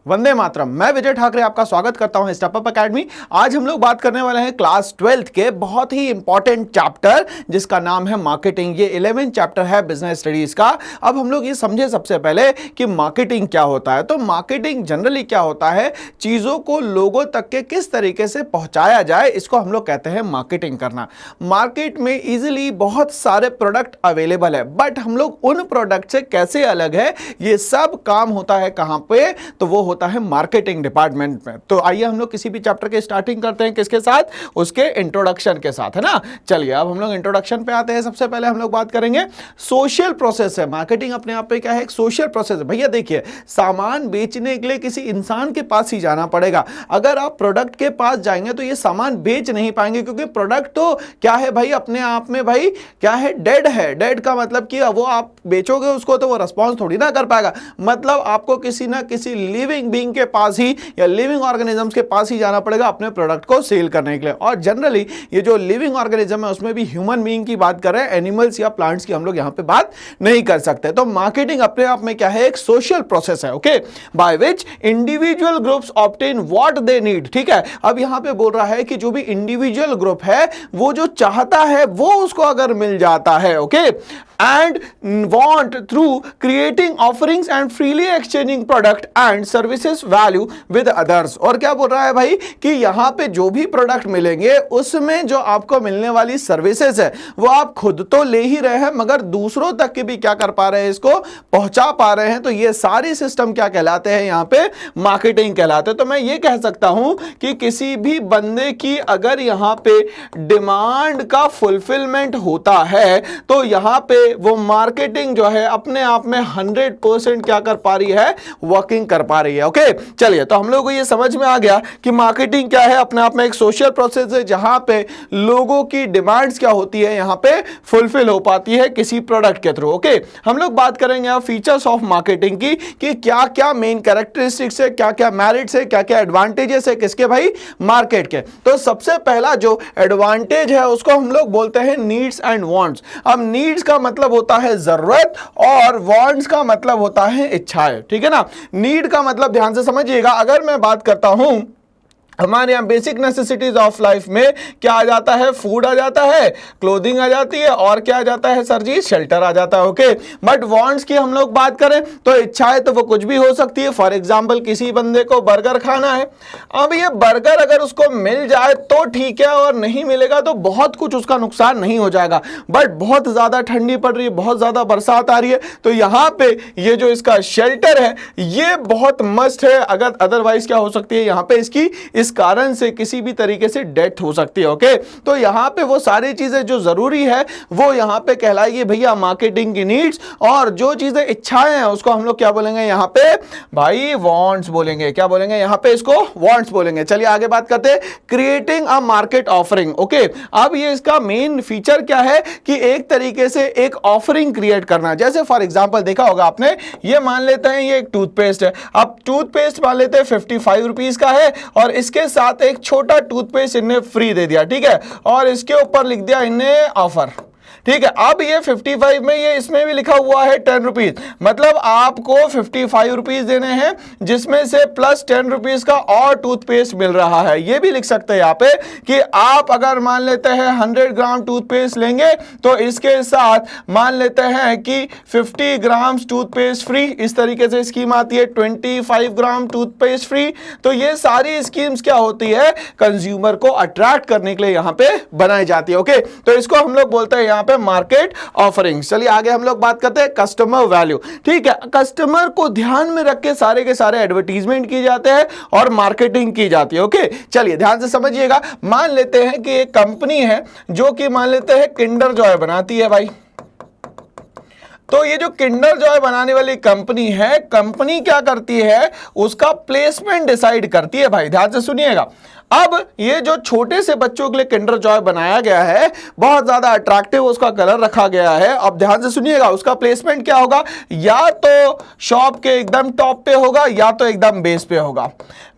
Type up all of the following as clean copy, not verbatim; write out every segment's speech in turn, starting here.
वंदे मातरम। मैं विजय ठाकरे आपका स्वागत करता हूं स्टेप अप एकेडमी। आज हम लोग बात करने वाले हैं क्लास 12th के बहुत ही इंपॉर्टेंट चैप्टर जिसका नाम है मार्केटिंग। ये 11th चैप्टर है बिजनेस स्टडीज का। अब हम लोग ये समझे सबसे पहले कि मार्केटिंग क्या होता है। तो मार्केटिंग जनरली क्या होता है, चीजों को लोगों तक के किस तरीके से पहुंचाया जाए, इसको हम लोग कहते हैं मार्केटिंग करना। मार्केट में इजिली बहुत सारे प्रोडक्ट अवेलेबल है, बट हम लोग उन प्रोडक्ट से कैसे अलग है, ये सब काम होता है कहां पे, तो वो होता है मार्केटिंग डिपार्टमेंट में। तो आइए हम लोग किसी भी चैप्टर के स्टार्टिंग करते हैं किसके साथ, उसके इंट्रोडक्शन के साथ, है ना। चलिए अब हम लोग इंट्रोडक्शन पे आते हैं। सबसे पहले हम लोग बात करेंगे सोशल प्रोसेस है। मार्केटिंग अपने आप पे क्या है, एक सोशल प्रोसेस है। भैया देखिए, सामान बेचने के लिए किसी इंसान के पास ही जाना पड़ेगा। अगर आप प्रोडक्ट के पास जाएंगे तो ये सामान बेच नहीं पाएंगे, क्योंकि प्रोडक्ट तो क्या है भाई, अपने आप में भाई क्या है, डेड है। डेड का मतलब कि वो आप बेचोगे उसको तो वो रिस्पॉन्स थोड़ी ना कर पाएगा। मतलब आपको किसी ना किसी लिविंग बीइंग के पास ही या लिविंग ऑर्गेनिजम्स के पास ही जाना पड़ेगा अपने प्रोडक्ट को सेल करने के लिए। और जनरली ये जो लिविंग ऑर्गेनिज्म है उसमें भी ह्यूमन बीइंग की बात कर रहे हैं, एनिमल्स या प्लांट्स की हम लोग यहां पे बात नहीं कर सकते। तो मार्केटिंग अपने आप में क्या है, एक सोशल प्रोसेस है, okay, by which individual groups obtain what they need. ठीक है, अब यहां पे बोल रहा है कि जो भी इंडिविजुअल ग्रुप है वो जो चाहता है वो उसको अगर मिल जाता है, okay, and want through creating offerings and freely exchanging product and services value with others। और क्या बोल रहा है भाई कि यहां पे जो भी प्रोडक्ट मिलेंगे उसमें जो आपको मिलने वाली सर्विसेज है वो आप खुद तो ले ही रहे हैं, मगर दूसरों तक के भी क्या कर पा रहे हैं, इसको पहुंचा पा रहे हैं। तो ये सारी सिस्टम क्या कहलाते हैं, यहां पे मार्केटिंग कहलाते हैं। तो मैं ये कह सकता हूं कि किसी भी बंदे की अगर यहां पे डिमांड का फुलफिलमेंट होता है तो यहां पे वो मार्केटिंग जो है अपने आप में 100% क्या कर पा रही है, वर्किंग कर पा रही है। ओके, चलिए तो हम लोगों को ये समझ में आ गया कि मार्केटिंग क्या है, अपने आप में एक सोशल प्रोसेस है जहां पे लोगों की डिमांड्स क्या होती है, यहां पे फुलफिल हो पाती है किसी प्रोडक्ट के थ्रू। ओके, हम लोग बात करेंगे अब फीचर्स ऑफ मार्केटिंग की कि क्या क्या मेन कैरेक्टरिस्टिक्स है, क्या क्या मेरिट्स है, क्या क्या एडवांटेजेस है किसके भाई, मार्केट के। तो सबसे पहला जो एडवांटेज है उसको हम लोग बोलते हैं नीड्स एंड वांट्स। अब नीड्स का मतलब होता है जरूरत और वांट्स का मतलब होता है इच्छाएं। ठीक है ना, नीड का मतलब ध्यान से समझिएगा, अगर मैं बात करता हूं हमारे यहाँ बेसिक नेसेसिटीज ऑफ लाइफ में क्या आ जाता है, फूड आ जाता है, क्लोथिंग आ जाती है, और क्या आ जाता है सर जी, शेल्टर आ जाता है। ओके, बट वांट्स की हम लोग बात करें तो इच्छाएं तो वो कुछ भी हो सकती है। फॉर एग्जांपल किसी बंदे को बर्गर खाना है, अब ये बर्गर अगर उसको मिल जाए तो ठीक है, और नहीं मिलेगा तो बहुत कुछ उसका नुकसान नहीं हो जाएगा। बट बहुत ज्यादा ठंडी पड़ रही है, बहुत ज्यादा बरसात आ रही है, तो यहाँ पे ये जो इसका शेल्टर है ये बहुत मस्ट है। अगर अदरवाइज क्या हो सकती है, यहाँ पे इसकी इस कारण से किसी भी तरीके से डेथ हो सकती है। ओके, तो यहां पे वो सारी चीजें जो जरूरी है वो यहां पे कहलाएगी भैया मार्केटिंग की नीड्स, और जो चीजें इच्छाएं हैं उसको हम लोग क्या बोलेंगे यहां पे भाई, वांट्स बोलेंगे। क्या बोलेंगे यहां पे, इसको वांट्स बोलेंगे। चलिए आगे बात करते हैं, creating a market offering. Okay, अब ये इसका मेन फीचर क्या है कि एक तरीके से एक ऑफरिंग क्रिएट करना। जैसे फॉर एग्जांपल देखा होगा आपने, ये मान लेते हैं ये एक टूथपेस्ट है। अब टूथपेस्ट मान लेते हैं 55 रुपीज का है, और इसके साथ एक छोटा टूथपेस्ट इन्हें फ्री दे दिया, ठीक है, और इसके ऊपर लिख दिया इन्हें ऑफर। ठीक है, अब ये 55 में ये इसमें भी लिखा हुआ है 10 रुपीज, मतलब आपको 55 रुपीज देने हैं जिसमें से प्लस 10 रुपीज का और टूथपेस्ट मिल रहा है। ये भी लिख सकते हैं यहाँ पे कि आप अगर मान लेते हैं 100 ग्राम टूथपेस्ट लेंगे तो इसके साथ मान लेते हैं कि 50 ग्राम टूथपेस्ट फ्री। इस तरीके से स्कीम आती है, 25 ग्राम टूथपेस्ट फ्री। तो ये सारी स्कीम्स क्या होती है, कंज्यूमर को अट्रैक्ट करने के लिए यहाँ पे बनाई जाती है। ओके, तो इसको हम लोग बोलते हैं यहाँ पे मार्केट ऑफरिंग्स। चलिए आगे हम लोग बात करते हैं कस्टमर वैल्यू। ठीक है, कस्टमर को ध्यान में रख के सारे के सारे एडवर्टीजमेंट किए जाते हैं और मार्केटिंग की जाती है। ओके, चलिए ध्यान से समझिएगा, मान लेते हैं कि एक कंपनी है जो कि मान लेते हैं किंडर जॉय बनाती है भाई। तो ये जो किंडर जॉय बनाने वाली कंपनी है, कंपनी क्या करती है, उसका प्लेसमेंट डिसाइड करती है भाई। ध्यान से सुनिएगा, अब ये जो छोटे से बच्चों के लिए किंडर जॉय बनाया गया है, बहुत ज्यादा अट्रैक्टिव उसका कलर रखा गया है। अब ध्यान से सुनिएगा, उसका प्लेसमेंट क्या होगा, या तो शॉप के एकदम टॉप पे होगा या तो एकदम बेस पे होगा।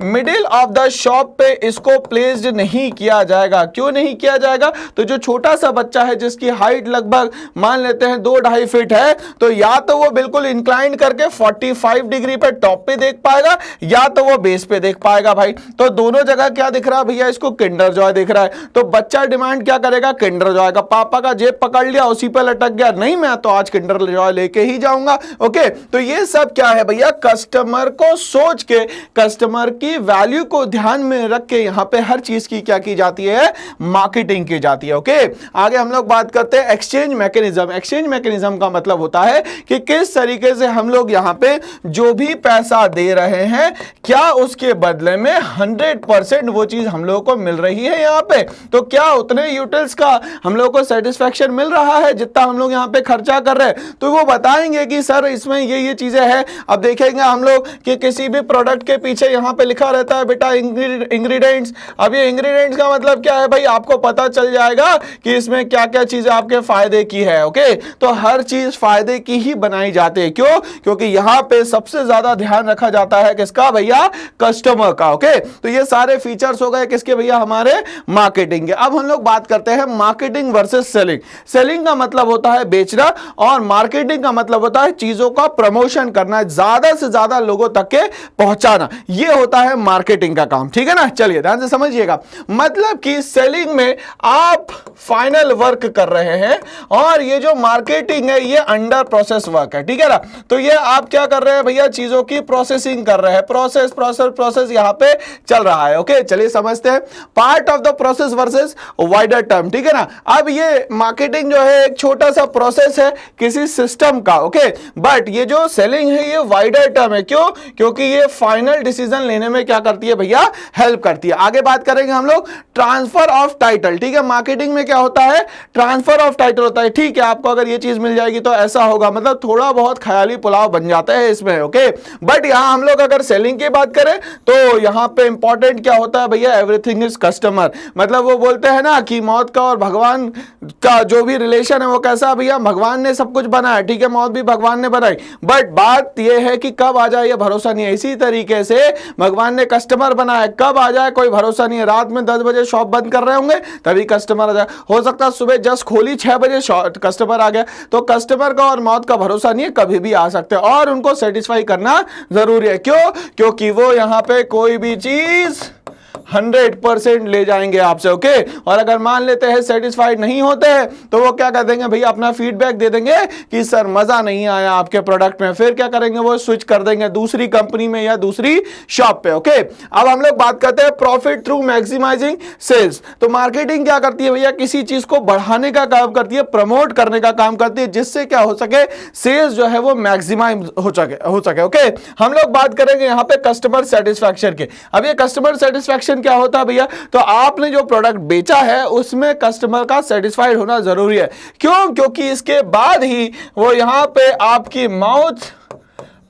मिडिल ऑफ द शॉप पे इसको प्लेस्ड नहीं किया जाएगा। क्यों नहीं किया जाएगा, तो जो छोटा सा बच्चा है जिसकी हाइट लगभग मान लेते हैं 2-2.5 फीट है, तो या तो वो बिल्कुल इंक्लाइन करके 45 डिग्री पे टॉप पे देख पाएगा या तो वो बेस पे देख पाएगा भाई। तो दोनों जगह क्या दिख रहा है भैया, इसको किंडर जॉय दिख रहा है। तो बच्चा डिमांड क्या करेगा, किंडर जॉय का। पापा का जेब पकड़ लिया, उसी पे लटक गया, नहीं मैं तो आज किंडर जॉय लेके ही जाऊंगा। ओके, तो ये सब क्या है भैया, कस्टमर को सोच के, कस्टमर की वैल्यू को ध्यान में रख के यहां पे हर चीज की क्या की जाती है, मार्केटिंग की जाती है। ओके, आगे हम लोग बात करते हैं एक्सचेंज मैकेनिज्म। एक्सचेंज मैकेनिज्म का मतलब होता है कि किस तरीके से हम लोग यहां पे जो भी पैसा दे रहे हैं, क्या उसके बदले में 100% वो चीज हम लोगों को मिल रही है यहां पे। तो क्या उतने यूटिल्स का हम लोगों को सेटिस्फैक्शन मिल रहा है जितना हम लोग यहां पे खर्चा कर रहे हैं। तो वो बताएंगे कि सर इसमें ये चीजें हैं। अब देखेंगे हम लोग कि किसी भी प्रोडक्ट के पीछे यहां पे लिखा रहता है बेटा इंग्रेडिएंट्स। अब ये इंग्रेडिएंट्स का मतलब क्या है भाई, आपको पता चल जाएगा कि इसमें क्या क्या चीजें आपके फायदे की है। ओके, तो हर चीज फायदे की ही बनाई जाती है। क्यों, क्योंकि यहां पे सबसे ज्यादा ध्यान रखा जाता है किसका भैया, कस्टमर का। ओके, तो ये सारे फीचर्स हो गए किसके भैया, हमारे मार्केटिंग के। अब हम लोग बात करते हैं मार्केटिंग वर्सेस सेलिंग। सेलिंग का मतलब होता है बेचना और मार्केटिंग का मतलब होता है चीजों का प्रमोशन करना, ज्यादा से ज्यादा लोगों तक के पहुंचाना। ये होता है मार्केटिंग का काम। ठीक है ना, चलिए ध्यान से समझिएगा। मतलब कि सेलिंग में आप फाइनल वर्क कर रहे हैं और ये जो मार्केटिंग है ये अंडर प्रोसेस वर्क है। ठीक है ना, तो ये आप क्या कर रहे हैं भैया, चीजों की प्रोसेसिंग कर रहे हैं। प्रोसेस यहां पे चल रहा है। ओके, चलिए समझते हैं part of the process versus wider term. ठीक है ना, अब ये मार्केटिंग जो है एक छोटा सा प्रोसेस है किसी सिस्टम का। ओके, बट ये जो सेलिंग है ये वाइडर टर्म है। क्यों, क्योंकि ये फाइनल डिसीजन लेने में क्या करती है भैया, हेल्प करती है। आगे बात करेंगे हम लोग ट्रांसफर ऑफ टाइटल। ठीक है, मार्केटिंग में क्या होता है, ट्रांसफर ऑफ टाइटल होता है। ठीक है, आपको अगर ये चीज मिल जाएगी तो ऐसा होगा, मतलब थोड़ा बहुत ख्याली पुलाव बन जाता है इसमें। ओके, बट यहां हम लोग अगर सेलिंग की बात करें तो यहां पे इंपॉर्टेंट क्या होता है भैया, एवरीथिंग इज कस्टमर। मतलब वो बोलते हैं ना कि मौत का और भगवान का जो भी रिलेशन है वो कैसा भैया, भगवान ने सब कुछ बनाया, ठीक है, मौत भी भगवान ने बनाई, बट बात यह है कि कब आ जाए ये भरोसा नहीं है। इसी तरीके से भगवान ने कस्टमर बनाया, कब आ जाए कोई भरोसा नहीं है। रात में 10 बजे शॉप बंद कर रहे होंगे तभी कस्टमर आ जाए, हो सकता है सुबह जस्ट खोली 6 बजे कस्टमर आ गया। तो कस्टमर का और मौत का भरोसा नहीं है, कभी भी आ सकते हैं और उनको सेटिस्फाई करना जरूरी है। क्यों, क्योंकि वो यहां पे कोई भी चीज 100% ले जाएंगे आपसे। ओके, और अगर मान लेते हैं सेटिस्फाइड नहीं होते हैं तो वो क्या कर देंगे भैया, अपना फीडबैक दे देंगे कि सर मजा नहीं आया आपके प्रोडक्ट में। फिर क्या करेंगे, वो स्विच कर देंगे दूसरी कंपनी में या दूसरी शॉप पे। ओके, अब हम लोग बात करते हैं प्रॉफिट थ्रू मैक्सिमाइजिंग सेल्स। तो मार्केटिंग क्या करती है भैया, किसी चीज को बढ़ाने का काम करती है, प्रमोट करने का काम करती है, जिससे क्या हो सके, सेल्स जो है वो मैक्सिमाइज हो सके। ओके, हम लोग बात करेंगे यहां पे कस्टमर सेटिस्फैक्शन के। अब ये कस्टमर सेटिस्फैक्शन क्या होता है भैया, तो आपने जो प्रोडक्ट बेचा है उसमें कस्टमर का सेटिस्फाइड होना जरूरी है। क्यों, क्योंकि इसके बाद ही वो यहां पे आपकी माउथ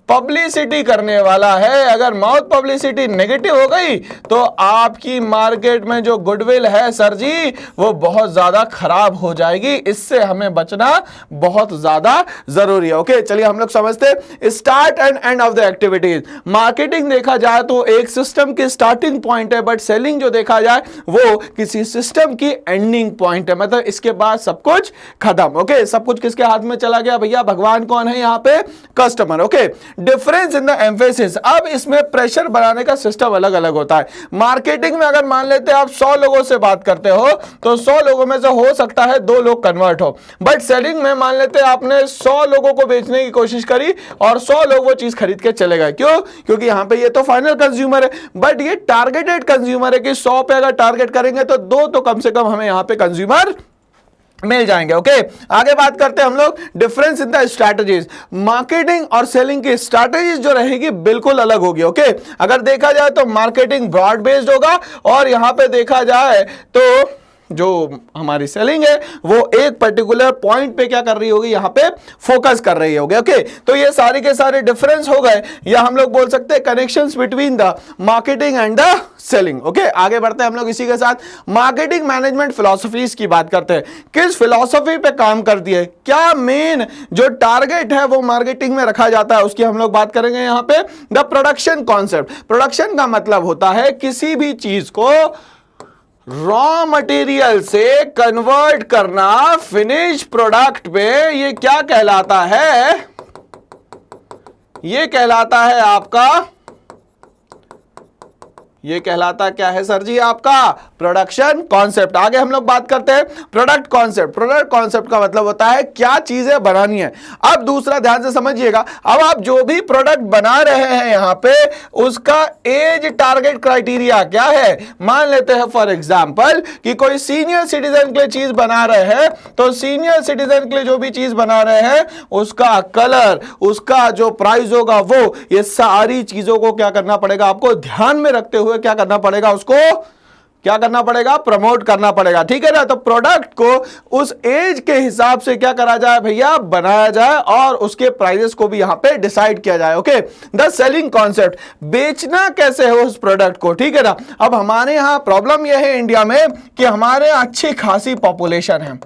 पब्लिसिटी करने वाला है। अगर माउथ पब्लिसिटी नेगेटिव हो गई तो आपकी मार्केट में जो गुडविल है सर जी वो बहुत ज्यादा खराब हो जाएगी। इससे हमें बचना बहुत ज्यादा जरूरी है। ओके, चलिए हम लोग समझते हैं start and end of the activities. Marketing देखा जाए तो एक सिस्टम की स्टार्टिंग पॉइंट है, बट सेलिंग जो देखा जाए वो किसी सिस्टम की एंडिंग पॉइंट है, मतलब इसके बाद सब कुछ खत्म। ओके, सब कुछ किसके हाथ में चला गया भैया, भगवान कौन है यहाँ पे, customer. Okay, difference in the emphasis. अब इसमें प्रेशर बनाने का सिस्टम अलग अलग होता है। मार्केटिंग में अगर मान लेते हैं आप 100 लोगों से बात करते हो तो 100 लोगों में से हो सकता है 2 लोग कन्वर्ट हो, बट सेलिंग में मान लेते हैं आपने 100 लोगों को बेचने की कोशिश करी और 100 लोग वो चीज खरीद के चले गए। क्यों, क्योंकि यहां पे ये तो फाइनल कंज्यूमर है, बट ये टारगेटेड कंज्यूमर है कि 100 पे अगर टारगेट करेंगे तो 2 तो कम से कम हमें यहां पे कंज्यूमर मिल जाएंगे। ओके, आगे बात करते हैं हम लोग difference in the strategies. Marketing और सेलिंग की स्ट्रैटेजीज जो रहेगी बिल्कुल अलग होगी। ओके, अगर देखा जाए तो मार्केटिंग ब्रॉड बेस्ड होगा और यहां पे देखा जाए तो जो हमारी सेलिंग है वो एक पर्टिकुलर पॉइंट पे क्या कर रही होगी, यहां पे फोकस कर रही होगी। ओके, तो ये सारे के सारे डिफरेंस हो गए, या हम लोग बोल सकते हैं connections between the marketing and the selling. Okay, आगे बढ़ते हैं हम लोग इसी के साथ मार्केटिंग मैनेजमेंट फिलॉसफीज की बात करते हैं। किस फिलॉसफी पे काम करती है, क्या मेन जो टारगेट है वो मार्केटिंग में रखा जाता है, उसकी हम लोग बात करेंगे यहां पे। द प्रोडक्शन कॉन्सेप्ट, प्रोडक्शन का मतलब होता है किसी भी चीज को रॉ मटेरियल से कन्वर्ट करना फिनिश प्रोडक्ट पे, ये क्या कहलाता है, ये कहलाता है आपका, ये कहलाता क्या है सर जी, आपका प्रोडक्शन कॉन्सेप्ट। आगे हम लोग बात करते हैं प्रोडक्ट कॉन्सेप्ट। प्रोडक्ट कॉन्सेप्ट का मतलब होता है क्या चीजें बनानी है। अब दूसरा ध्यान से समझिएगा, अब आप जो भी प्रोडक्ट बना रहे हैं यहां पे, उसका एज टारगेट क्राइटेरिया क्या है। मान लेते हैं फॉर एग्जांपल कि कोई सीनियर सिटीजन के लिए चीज बना रहे हैं, तो सीनियर सिटीजन के लिए जो भी चीज बना रहे हैं उसका कलर, उसका जो प्राइस होगा वो, ये सारी चीजों को क्या करना पड़ेगा, आपको ध्यान में रखते हुए क्या करना पड़ेगा, उसको क्या करना पड़ेगा, प्रमोट करना पड़ेगा। ठीक है ना, तो प्रोडक्ट को उस एज के हिसाब से क्या करा जाए भैया, बनाया जाए, और उसके प्राइसेस को भी यहां पे डिसाइड किया जाए। ओके, द सेलिंग कॉन्सेप्ट, बेचना कैसे है उस प्रोडक्ट को। ठीक है ना, अब हमारे यहां प्रॉब्लम यह है इंडिया में कि हमारे अच्छी खासी पॉपुलेशन है।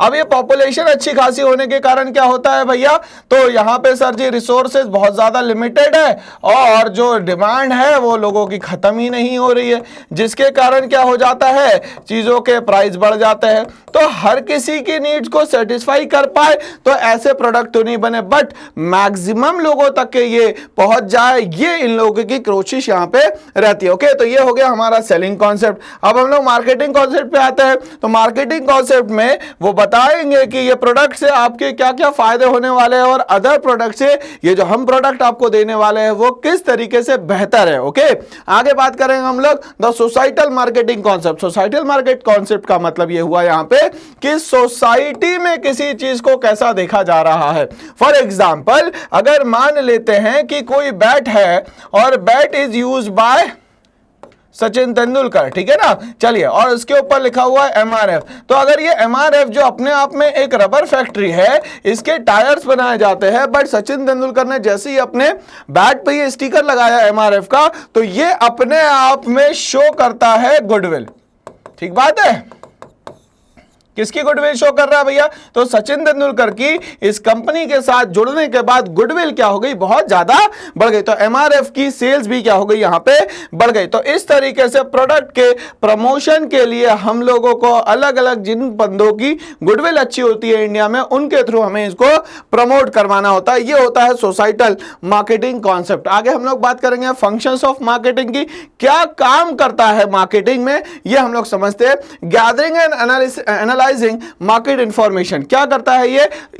अब ये पॉपुलेशन अच्छी खासी होने के कारण क्या होता है भैया, तो यहां पे सर जी रिसोर्सेज बहुत ज्यादा लिमिटेड है, और जो डिमांड है वो लोगों की खत्म ही नहीं हो रही है, जिसके कारण क्या हो जाता है, चीजों के प्राइस बढ़ जाते हैं। तो हर किसी की नीड्स को सेटिस्फाई कर पाए तो ऐसे प्रोडक्ट तो नहीं बने, बट मैक्सिमम लोगों तक के ये पहुंच जाए, ये इन लोगों की कोशिश यहां पे रहती है। ओके, तो ये हो गया हमारा सेलिंग कॉन्सेप्ट। अब हम लोग मार्केटिंग कॉन्सेप्ट पे आते हैं। तो मार्केटिंग कॉन्सेप्ट में वो बताएंगे कि ये प्रोडक्ट से आपके क्या क्या फायदे होने वाले हैं, और अदर प्रोडक्ट से ये जो हम प्रोडक्ट आपको देने वाले हैं वो किस तरीके से बेहतर है। ओके, आगे बात करेंगे हम लोग the societal marketing concept. Societal market concept का मतलब ये हुआ यहां पे कि सोसाइटी में किसी चीज को कैसा देखा जा रहा है। फॉर एग्जांपल, अगर मान लेते हैं कि कोई बैट है और bat is used by Sachin Tendulkar, ठीक है ना, चलिए, और उसके ऊपर लिखा हुआ है MRF। तो अगर ये MRF जो अपने आप में एक रबर फैक्ट्री है, इसके टायर्स बनाए जाते हैं, बट सचिन तेंदुलकर ने जैसे ही अपने बैट पे ये स्टिकर लगाया MRF का, तो ये अपने आप में शो करता है गुडविल। ठीक बात है, किसकी गुडविल शो कर रहा है भैया, तो सचिन तेंदुलकर की इस कंपनी के साथ जुड़ने के बाद गुडविल क्या हो गई, बहुत ज्यादा बढ़ गई। तो MRF की सेल्स भी क्या हो गई, यहां पे बढ़ गई। तो इस तरीके से प्रोडक्ट के प्रमोशन के लिए हम लोगों को अलग अलग जिन बंदों की गुडविल अच्छी होती है इंडिया में, उनके थ्रू हमें इसको प्रमोट करवाना होता है। ये होता है सोसाइटल मार्केटिंग कॉन्सेप्ट। आगे हम लोग बात करेंगे फंक्शंस ऑफ मार्केटिंग की, क्या काम करता है मार्केटिंग में, ये हम लोग समझते हैं। गैदरिंग एंड मार्केट इंफॉर्मेशन क्या करता है,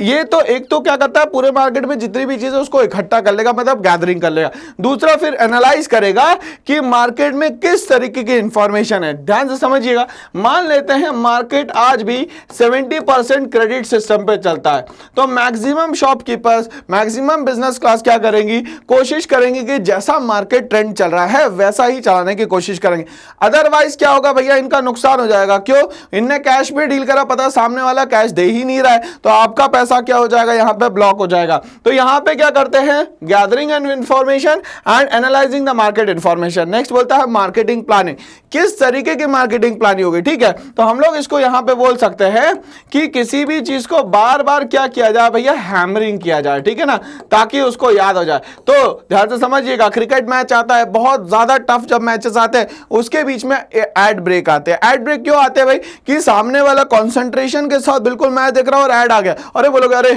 ये तो एक तो क्या करता है, पूरे मार्केट में जितनी भी चीजें उसको इकट्ठा कर लेगा, मतलब गैदरिंग कर लेगा। दूसरा फिर एनालाइज करेगा कि मार्केट में किस तरीके की इंफॉर्मेशन है। ध्यान से समझिएगा, मान लेते हैं मार्केट आज भी 70% क्रेडिट सिस्टम पे चलता है, तो maximum shopkeepers, maximum business class क्या करेंगी, कोशिश करेंगे कि जैसा मार्केट ट्रेंड चल रहा है वैसा ही चलाने की कोशिश करेंगे। अदरवाइज क्या होगा भैया, इनका नुकसान हो जाएगा। क्यों, इनने कैश में डील करा, पता सामने वाला कैश दे ही नहीं रहा है, तो आपका पैसा क्या हो जाएगा, यहां पे ब्लॉक हो जाएगा। तो यहां पे क्या करते हैं, gathering and information and analysing the market information. Next बोलता है मार्केटिंग प्लानिंग, किस तरीके की मार्केटिंग प्लानिंग होगी। ठीक है, तो हम लोग इसको यहां पे बोल सकते हैं कि किसी भी चीज को बार बार क्या किया जाए भैया, हैमरिंग किया जाए, ठीक है ना, ताकि उसको याद हो जाए। तो ध्यान से समझिएगा, क्रिकेट मैच आता है, बहुत ज्यादा टफ जब मैचेस आते हैं, उसके बीच में एड ब्रेक आते हैं। एड ब्रेक क्यों आते हैं भाई, कि सामने वाला कंसंट्रेशन के साथ बिल्कुल मैच देख रहा हूं और ऐड आ गया, अरे बोलोगे अरे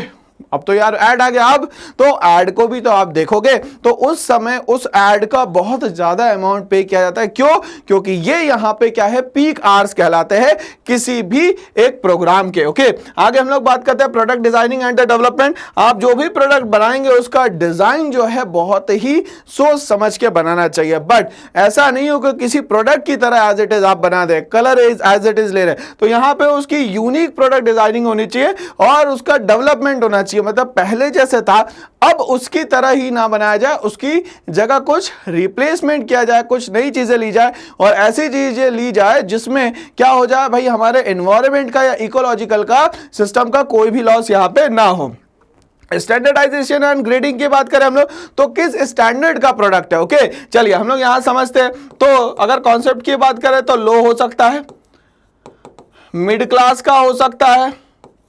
अब तो यार ऐड आ गया, अब तो ऐड को भी तो आप देखोगे, तो उस समय उस ऐड का बहुत ज्यादा अमाउंट पे किया जाता है। क्यों, क्योंकि ये यहां पे क्या है, पीक आवर्स कहलाते हैं किसी भी एक प्रोग्राम के। ओके, आगे हम लोग बात करते हैं प्रोडक्ट डिजाइनिंग एंड डेवलपमेंट। आप जो भी प्रोडक्ट बनाएंगे उसका डिजाइन जो है बहुत ही सोच समझ के बनाना चाहिए, बट ऐसा नहीं हो कि किसी प्रोडक्ट की तरह एज इट इज आप बना दे, colour is as it is ले रहे, तो यहां पे उसकी यूनिक प्रोडक्ट डिजाइनिंग होनी चाहिए और उसका डेवलपमेंट होना चाहिए। चाहिए, मतलब पहले जैसे था अब उसकी तरह ही ना बनाया जाए, उसकी जगह कुछ रिप्लेसमेंट किया जाए, कुछ नई चीजें ली जाए और ऐसी चीजें ली जाए जिसमें क्या हो जाए भाई, हमारे एनवायरनमेंट का या इकोलॉजिकल का सिस्टम का कोई भी लॉस यहां पे ना हो। स्टैंडर्डाइजेशन एंड ग्रेडिंग की बात करें हम लोग तो किस स्टैंडर्ड का प्रोडक्ट है। ओके चलिए हम लोग यहां समझते हैं। तो अगर कॉन्सेप्ट की बात करें तो लो हो सकता है, मिड क्लास का हो सकता है,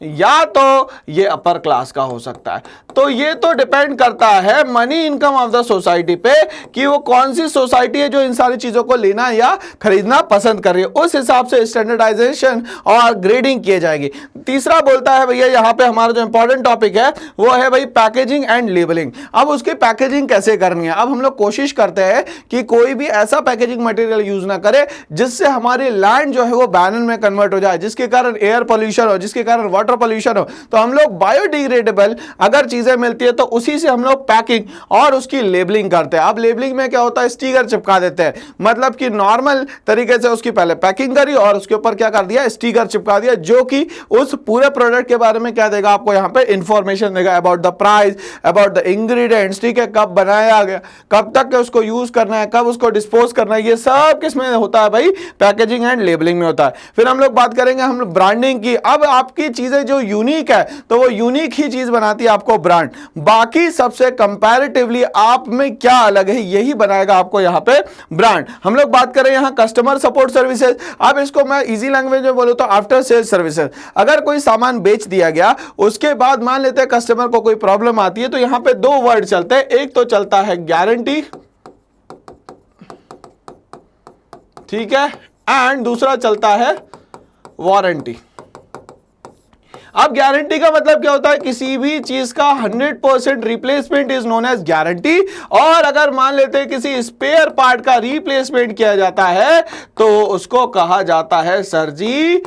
या तो ये अपर क्लास का हो सकता है। तो ये तो डिपेंड करता है money income of the society पे कि वो कौन सी सोसाइटी है जो इन सारी चीजों को लेना या खरीदना पसंद कर रही है, उस हिसाब से स्टैंडर्डाइजेशन और ग्रेडिंग की जाएगी। तीसरा बोलता है भैया यहाँ पे हमारा जो इंपॉर्टेंट टॉपिक है वो है भाई पैकेजिंग एंड लेबलिंग। अब उसकी पैकेजिंग कैसे करनी है, अब हम लोग कोशिश करते हैं कि कोई भी ऐसा पैकेजिंग मटेरियल यूज ना करे जिससे हमारी लैंड जो है वो बैनन में कन्वर्ट हो जाए, जिसके कारण एयर पोल्यूशन हो, जिसके कारण वाटर पोल्यूशन हो। तो हम लोग बायोडिग्रेडेबल अगर चीजें मिलती है तो उसी से हम लोग पैकिंग और उसकी लेबलिंग करते हैं। अब लेबलिंग में क्या होता है, स्टिकर चिपका देते हैं, मतलब कि नॉर्मल तरीके से उसकी पहले पैकिंग करी और उसके ऊपर क्या कर दिया, स्टिकर चिपका दिया, जो कि उस पूरे प्रोडक्ट के बारे में क्या देगा आपको, यहाँ पे इंफॉर्मेशन देगा about the price, about the ingredients, ठीक है, कब बनाया गया, कब तक उसको यूज करना है, कब उसको डिस्पोज करना है, ये सब किसमें होता है भाई, पैकेजिंग एंड लेबलिंग में होता है। फिर हम लोग बात करेंगे हम लोग ब्रांडिंग की। अब आपकी चीजें जो यूनिक है तो वो यूनिक ही चीज बनाती है आपको ब्रांड, बाकी सबसे कंपैरेटिवली आप में क्या अलग है यही बनाएगा आपको यहाँ पे ब्रांड। हम लोग बात करें यहाँ कस्टमर सपोर्ट सर्विसेज। अब इसको मैं इजी लैंग्वेज में बोलूं तो आफ्टर सेल्स सर्विसेज। अगर कोई सामान बेच दिया गया उसके बाद मान लेते हैं कस्टमर को कोई प्रॉब्लम आती है तो यहाँ पे दो वर्ड चलते हैं, एक तो चलता है गारंटी, ठीक है, एंड दूसरा चलता है वारंटी। अब गारंटी का मतलब क्या होता है, किसी भी चीज का 100% replacement is known as guarantee. और अगर मान लेते हैं किसी स्पेयर पार्ट का रिप्लेसमेंट किया जाता है तो उसको कहा जाता है सर जी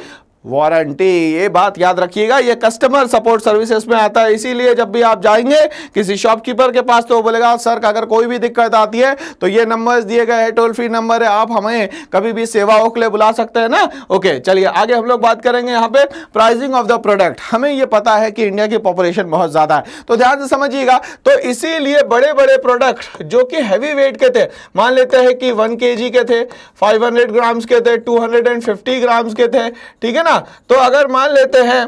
वारंटी। ये बात याद रखिएगा, ये कस्टमर सपोर्ट सर्विसेज में आता है। इसीलिए जब भी आप जाएंगे किसी शॉपकीपर के पास तो वो बोलेगा सर अगर कोई भी दिक्कत आती है तो ये नंबर्स दिए गए हैं, टोल फ्री नंबर है, आप हमें कभी भी सेवाओं के लिए बुला सकते हैं ना। ओके चलिए आगे हम लोग बात करेंगे यहाँ पे प्राइसिंग ऑफ द प्रोडक्ट। हमें ये पता है कि इंडिया की पॉपुलेशन बहुत ज्यादा है तो ध्यान से समझिएगा, तो इसीलिए बड़े बड़े प्रोडक्ट जो कि हैवी वेट के थे, मान लेते हैं कि 1 kg के थे, 500 ग्राम्स के थे, 250 ग्राम्स के थे, ठीक है ना। तो अगर मान लेते हैं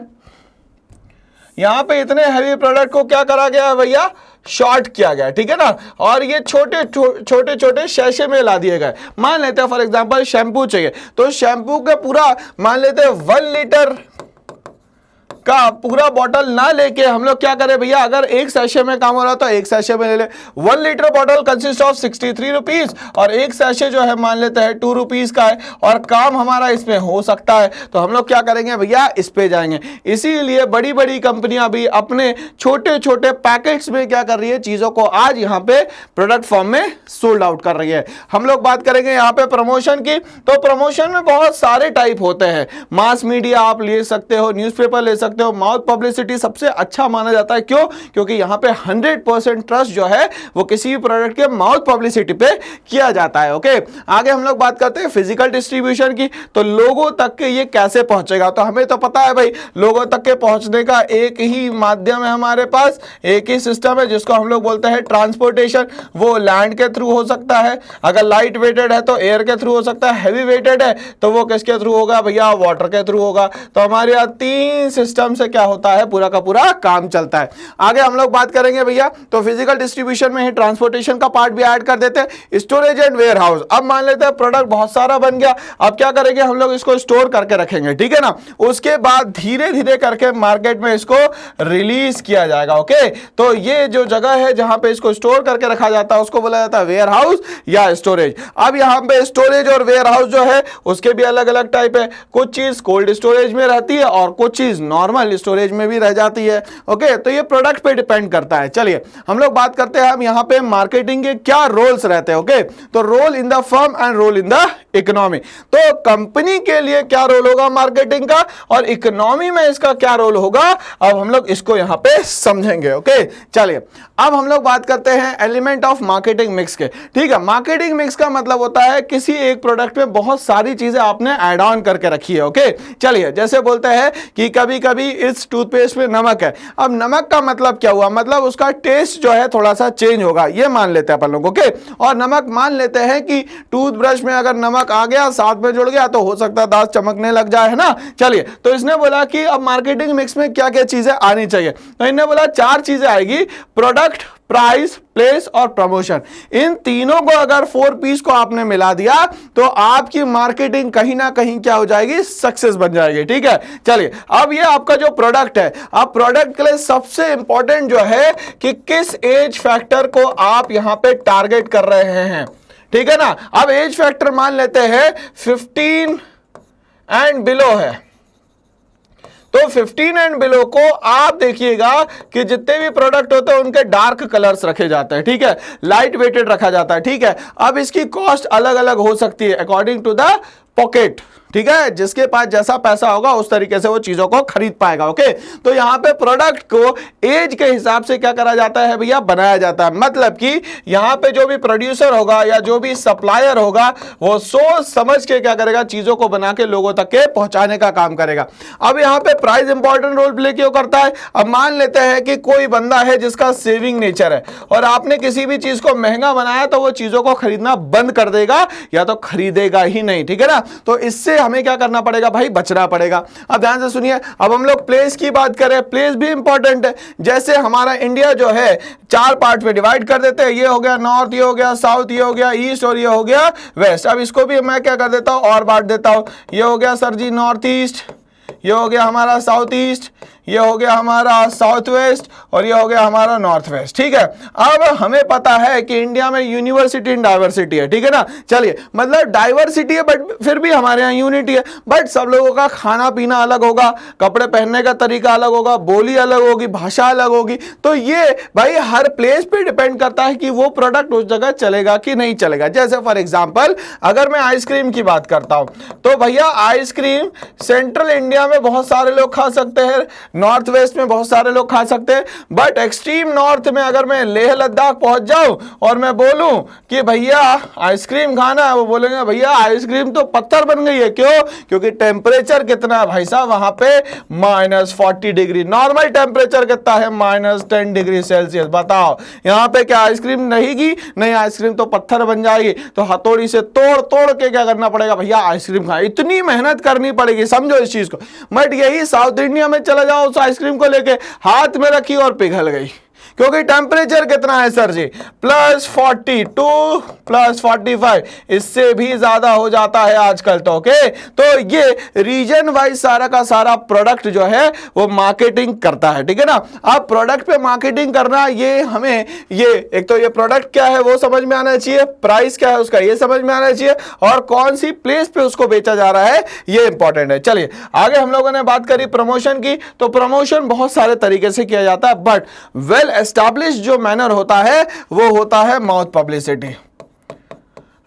यहां पे इतने हैवी प्रोडक्ट को क्या करा गया है भैया, शॉर्ट किया गया, ठीक है ना, और ये छोटे छोटे शैशे में ला दिए गए। मान लेते हैं फॉर एग्जांपल शैम्पू चाहिए तो शैम्पू का पूरा मान लेते हैं 1 लीटर का पूरा बॉटल ना लेके हम लोग क्या करें भैया, अगर एक सैशे में काम हो रहा तो एक सैशे में ले ले। 1 litre bottle consist of 63 rupees और एक सैशे जो है मान लेते हैं 2 रुपीज का है और काम हमारा इसमें हो सकता है तो हम लोग क्या करेंगे भैया, इस पे जाएंगे। इसीलिए बड़ी बड़ी कंपनियां भी अपने छोटे छोटे पैकेट्स में क्या कर रही है, चीजों को आज यहाँ पे प्रोडक्ट फॉर्म में सोल्ड आउट कर रही है। हम लोग बात करेंगे यहाँ पे प्रमोशन की, तो प्रमोशन में बहुत सारे टाइप होते हैं। मास मीडिया आप ले सकते हो, न्यूज़पेपर ले सकते हो, माउथ पब्लिसिटी सबसे अच्छा माना जाता है। क्यों? क्योंकि यहां पे 100% ट्रस्ट जो है वो किसी भी प्रोडक्ट के माउथ पब्लिसिटी पे किया जाता है। ओके आगे हम लोग बात करते हैं फिजिकल डिस्ट्रीब्यूशन की, तो लोगों तक के ये कैसे पहुंचेगा। तो हमें तो पता है भाई लोगों तक के पहुंचने का एक ही माध्यम है, हमारे पास एक ही सिस्टम है जिसको हम लोग बोलते हैं ट्रांसपोर्टेशन। वो लैंड के थ्रू हो सकता है, अगर लाइट वेटेड है तो एयर के थ्रू हो सकता है, हैवी वेटेड है तो वो किसके थ्रू होगा भैया, वाटर के थ्रू होगा। तो हमारे यहाँ 3 सिस्टम से क्या होता है, पूरा का पूरा काम चलता है। आगे हम लोग बात करेंगे भैया, तो फिजिकल डिस्ट्रीब्यूशन में ही ट्रांसपोर्टेशन का पार्ट भी ऐड कर देते हैं, स्टोरेज एंड वेयर हाउस। अब मान लेते हैं प्रोडक्ट बहुत सारा बन गया, अब क्या करेंगे हम लोग, इसको स्टोर करके रखेंगे, ठीक है ना। उसके बाद धीरे धीरे करके मार्केट में इसको रिलीज किया जाएगा। ओके तो ये जो जगह है जहां पे इसको स्टोर करके रखा जाता है उसको बोला जाता है वेयर हाउस या स्टोरेज। अब यहाँ पे स्टोरेज और वेयर हाउस जो है उसके भी अलग अलग टाइप है, कुछ चीज कोल्ड स्टोरेज में रहती है और कुछ चीज नॉर्मल स्टोरेज में भी रह जाती है। ओके तो ये प्रोडक्ट पे डिपेंड करता है। चलिए हम लोग बात करते हैं हम यहाँ पे मार्केटिंग के क्या रोल्स रहते हैं। ओके तो role in the firm and role in the economy. तो कंपनी के लिए क्या रोल होगा मार्केटिंग का और इकोनॉमी में इसका क्या रोल होगा, अब हम लोग इसको यहाँ पे समझेंगे। ओके चलिए अब हम लोग बात करते हैं एलिमेंट ऑफ मार्केटिंग मिक्स के। ठीक है, मार्केटिंग मिक्स का मतलब होता है किसी एक प्रोडक्ट में बहुत सारी चीजें आपने ऐड ऑन करके रखी है। ओके चलिए जैसे बोलते हैं कि कभी कभी अभी इस टूथपेस्ट में नमक है। अब नमक का मतलब क्या हुआ, मतलब उसका टेस्ट जो है थोड़ा सा चेंज होगा, ये मान लेते हैं अपन लोग, ओके। और नमक मान लेते हैं कि टूथब्रश में अगर नमक आ गया साथ में जुड़ गया तो हो सकता है दांत चमकने लग जाए, है ना। चलिए, तो इसने बोला कि अब मार्केटिंग मिक्स में क्या क्या चीजें आनी चाहिए, तो इन्होंने बोला 4 चीजें आएगी, प्रोडक्ट, प्राइस, प्लेस और प्रमोशन। इन तीनों को अगर 4 पीस को आपने मिला दिया तो आपकी मार्केटिंग कहीं ना कहीं क्या हो जाएगी, सक्सेस बन जाएगी, ठीक है। चलिए, अब ये आपका जो प्रोडक्ट है, अब प्रोडक्ट के लिए सबसे इंपॉर्टेंट जो है कि किस एज फैक्टर को आप यहां पे टारगेट कर रहे हैं, ठीक है ना। अब एज फैक्टर मान लेते हैं 15 एंड बिलो है, तो 15 एंड बिलो को आप देखिएगा कि जितने भी प्रोडक्ट होते हैं उनके डार्क कलर्स रखे जाते हैं, ठीक है, लाइट वेटेड रखा जाता है, ठीक है। अब इसकी कॉस्ट अलग अलग हो सकती है अकॉर्डिंग टू द पॉकेट, ठीक है, जिसके पास जैसा पैसा होगा उस तरीके से वो चीजों को खरीद पाएगा, ओके। तो यहां पे प्रोडक्ट को एज के हिसाब से क्या करा जाता है भैया, बनाया जाता है। मतलब कि यहां पे जो भी प्रोड्यूसर होगा या जो भी सप्लायर होगा वो सोच समझ के क्या करेगा, चीजों को बना के लोगों तक के पहुंचाने का काम करेगा। अब यहां पे प्राइस इंपॉर्टेंट रोल प्ले क्यों करता है। अब मान लेते हैं कि कोई बंदा है जिसका सेविंग नेचर है और आपने किसी भी चीज को महंगा बनाया तो वो चीजों को खरीदना बंद कर देगा या तो खरीदेगा ही नहीं, ठीक है ना। तो इससे हमें क्या करना पड़ेगा भाई, बचना पड़ेगा। अब ध्यान से सुनिए, अब हम लोग प्लेस की बात करें, प्लेस भी इंपॉर्टेंट है। जैसे हमारा इंडिया जो है 4 पार्ट में डिवाइड कर देते हैं, ये हो गया नॉर्थ, ये हो गया साउथ, ये हो गया ईस्ट और ये हो गया वेस्ट। अब इसको भी मैं क्या कर देता हूं और बांट देता हूं, ये हो गया सर जी नॉर्थ ईस्ट, ये हो गया हमारा साउथ ईस्ट, ये हो गया हमारा साउथ वेस्ट और ये हो गया हमारा नॉर्थ वेस्ट, ठीक है। अब हमें पता है कि इंडिया में यूनिवर्सिटी इन डाइवर्सिटी है, ठीक है ना। चलिए, मतलब डाइवर्सिटी है बट फिर भी हमारे यहाँ यूनिटी है, बट सब लोगों का खाना पीना अलग होगा, कपड़े पहनने का तरीका अलग होगा, बोली अलग होगी, भाषा अलग होगी। तो ये भाई हर प्लेस पे डिपेंड करता है कि वो प्रोडक्ट उस जगह चलेगा कि नहीं चलेगा। जैसे फॉर एग्जाम्पल अगर मैं आइसक्रीम की बात करता हूं तो भैया आइसक्रीम सेंट्रल इंडिया में बहुत सारे लोग खा सकते हैं, नॉर्थ वेस्ट में बहुत सारे लोग खा सकते हैं, बट एक्सट्रीम नॉर्थ में अगर मैं लेह लद्दाख पहुंच जाऊं और मैं बोलूं कि भैया आइसक्रीम खाना है, वो बोलेंगे भैया आइसक्रीम तो पत्थर बन गई है। क्यों? क्योंकि टेम्परेचर कितना है भाई साहब वहां पे, -40 डिग्री। नॉर्मल टेम्परेचर कितना है, -10 डिग्री सेल्सियस। बताओ यहां पे क्या आइसक्रीम रहेगी? नहीं, आइसक्रीम तो पत्थर बन जाएगी। तो हथौड़ी से तोड़ तोड़ के क्या करना पड़ेगा भैया, आइसक्रीम खाए। इतनी मेहनत करनी पड़ेगी, समझो इस चीज को। बट यही साउथ इंडिया में चला जाओ, उस आइसक्रीम को लेके हाथ में रखी और पिघल गई, क्योंकि टेम्परेचर कितना है सर जी, +42 +45, इससे भी ज्यादा हो जाता है आजकल तो, ओके। तो ये रीजन वाइज सारा का सारा प्रोडक्ट जो है वो मार्केटिंग करता है, ठीक है ना। अब प्रोडक्ट पे मार्केटिंग करना, ये हमें ये एक तो ये प्रोडक्ट क्या है वो समझ में आना चाहिए, प्राइस क्या है उसका ये समझ में आना चाहिए, और कौन सी प्लेस पे उसको बेचा जा रहा है ये इंपॉर्टेंट है। चलिए आगे हम लोगों ने बात करी प्रमोशन की। तो प्रमोशन बहुत सारे तरीके से किया जाता है, बट वेल एस्टैब्लिश जो मैनर होता है वो होता है माउथ पब्लिसिटी।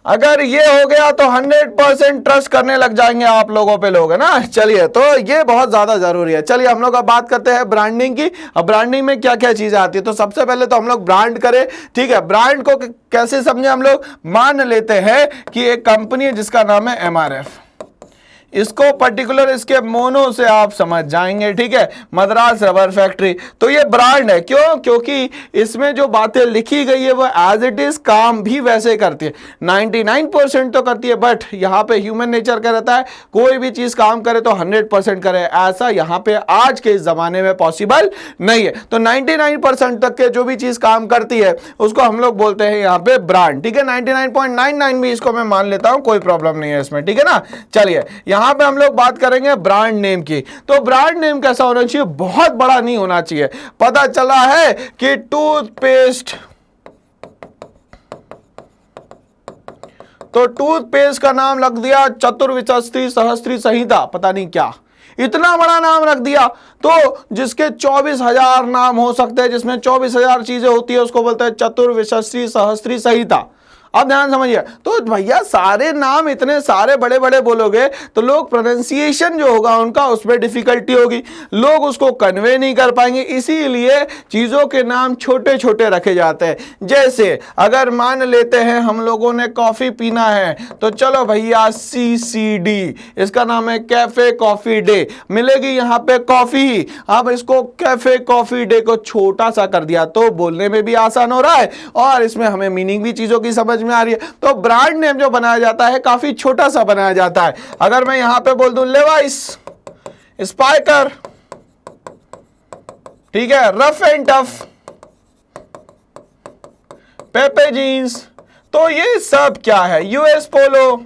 अगर ये हो गया तो 100% ट्रस्ट करने लग जाएंगे आप लोगों पे लोग, है ना। चलिए, तो ये बहुत ज्यादा जरूरी है। चलिए हम लोग अब बात करते हैं ब्रांडिंग की। अब ब्रांडिंग में क्या क्या चीजें आती है, तो सबसे पहले तो हम लोग ब्रांड करें, ठीक है। ब्रांड को कैसे समझे हम लोग, मान लेते हैं कि एक कंपनी है जिसका नाम है MRF। इसको पर्टिकुलर इसके मोनो से आप समझ जाएंगे, ठीक है, मद्रास रबर फैक्ट्री। तो ये ब्रांड है, क्यों? क्योंकि इसमें जो बातें लिखी गई है वो एज इट इज काम भी वैसे करती है। 99% तो करती है, बट यहाँ पे ह्यूमन नेचर क्या रहता है, कोई भी चीज काम करे तो 100% करे, ऐसा यहाँ पे आज के इस जमाने में पॉसिबल नहीं है। तो 99% तक के जो भी चीज काम करती है उसको हम लोग बोलते हैं यहाँ पे ब्रांड, ठीक है। 99.99 भी इसको मैं मान लेता हूं, कोई प्रॉब्लम नहीं है इसमें, ठीक है ना। चलिए यहां पे हम लोग बात करेंगे ब्रांड नेम की। तो ब्रांड नेम कैसा होना चाहिए, बहुत बड़ा नहीं होना चाहिए। पता चला है कि टूथपेस्ट, तो टूथपेस्ट का नाम रख दिया चतुर्विंशति सहस्त्री संहिता, पता नहीं क्या, इतना बड़ा नाम रख दिया। तो जिसके 24,000 नाम हो सकते हैं, जिसमें 24,000 चीजें होती है, उसको बोलते हैं चतुर्विंशति सहस्त्री संहिता। अब ध्यान समझिए, तो भैया सारे नाम इतने सारे बड़े बड़े बोलोगे तो लोग प्रोनाउंसिएशन जो होगा उनका उसमें डिफिकल्टी होगी, लोग उसको कन्वे नहीं कर पाएंगे, इसीलिए चीजों के नाम छोटे छोटे रखे जाते हैं। जैसे अगर मान लेते हैं हम लोगों ने कॉफी पीना है तो चलो भैया CCD, इसका नाम है कैफे कॉफी डे, मिलेगी यहाँ पे कॉफी। अब इसको कैफे कॉफी डे को छोटा सा कर दिया तो बोलने में भी आसान हो रहा है और इसमें हमें मीनिंग भी चीजों की समझ में आ रही है। तो ब्रांड नेम जो बनाया जाता है काफी छोटा सा बनाया जाता है। अगर मैं यहां पे बोल दूं लेवाइस, स्पाइकर, ठीक है, rough and tough, Pepe jeans, तो ये सब क्या है, US पोलो,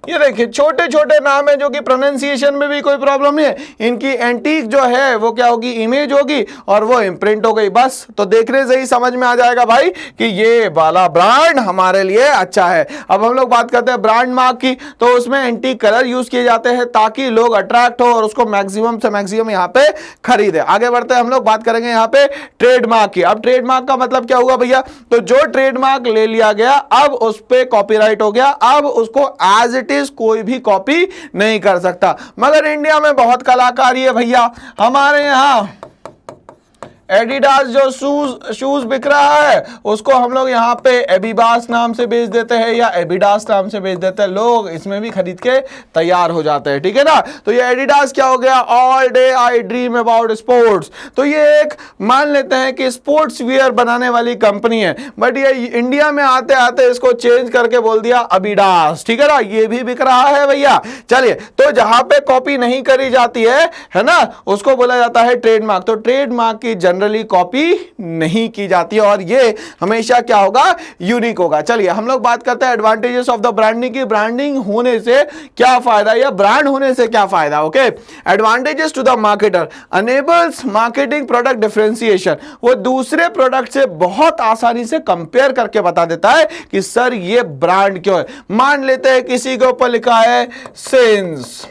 ये देखिए छोटे छोटे नाम है जो कि प्रोनाउंसिएशन में भी कोई प्रॉब्लम नहीं है। इनकी एंटीक जो है वो क्या होगी, इमेज होगी और वो इम्प्रिंट हो गई, बस। तो देखने से ही समझ में आ जाएगा भाई कि ये वाला ब्रांड हमारे लिए अच्छा है। अब हम लोग बात करते हैं ब्रांड मार्क की, तो उसमें एंटीक कलर यूज किए जाते हैं ताकि लोग अट्रैक्ट हो और उसको मैक्सिमम से मैक्सिमम यहाँ पे खरीदे। आगे बढ़ते हैं, हम लोग बात करेंगे यहाँ पे ट्रेडमार्क की। अब ट्रेडमार्क का मतलब क्या हुआ भैया, तो जो ट्रेडमार्क ले लिया गया अब उस पर कॉपीराइट हो गया, अब उसको एज इट कोई भी कॉपी नहीं कर सकता। मगर इंडिया में बहुत कलाकारी है भैया, हमारे यहां एडिडास जो शूज बिक रहा है उसको हम लोग यहाँ पे एबिबास नाम से बेच देते हैं या एबिडास नाम से बेच देते हैं, लोग इसमें भी खरीद के तैयार हो जाते हैं, ठीक है ना। तो ये एडिडास क्या हो गया, all day I dream about sports, तो ये एक मान लेते हैं कि स्पोर्ट्स वियर बनाने वाली कंपनी है, बट ये इंडिया में आते आते इसको चेंज करके बोल दिया अबिडास, ठीक है ना, ये भी बिक रहा है भैया। चलिए, तो जहां पे कॉपी नहीं करी जाती है ना, उसको बोला जाता है ट्रेडमार्क। तो ट्रेडमार्क की जनरली कॉपी नहीं की जाती है और ये हमेशा क्या होगा, यूनिक होगा। चलिए हम लोग बात करते हैं एडवांटेजेस ऑफ द ब्रांडिंग की, ब्रांडिंग होने से क्या फायदा या ब्रांड होने से क्या फायदा। Okay, advantages to the marketer, enables marketing product differentiation, वो दूसरे प्रोडक्ट से बहुत आसानी से कंपेयर करके बता देता है कि सर ये ब्रांड क्यों है। मान लेते हैं किसी के ऊपर लिखा है सेंस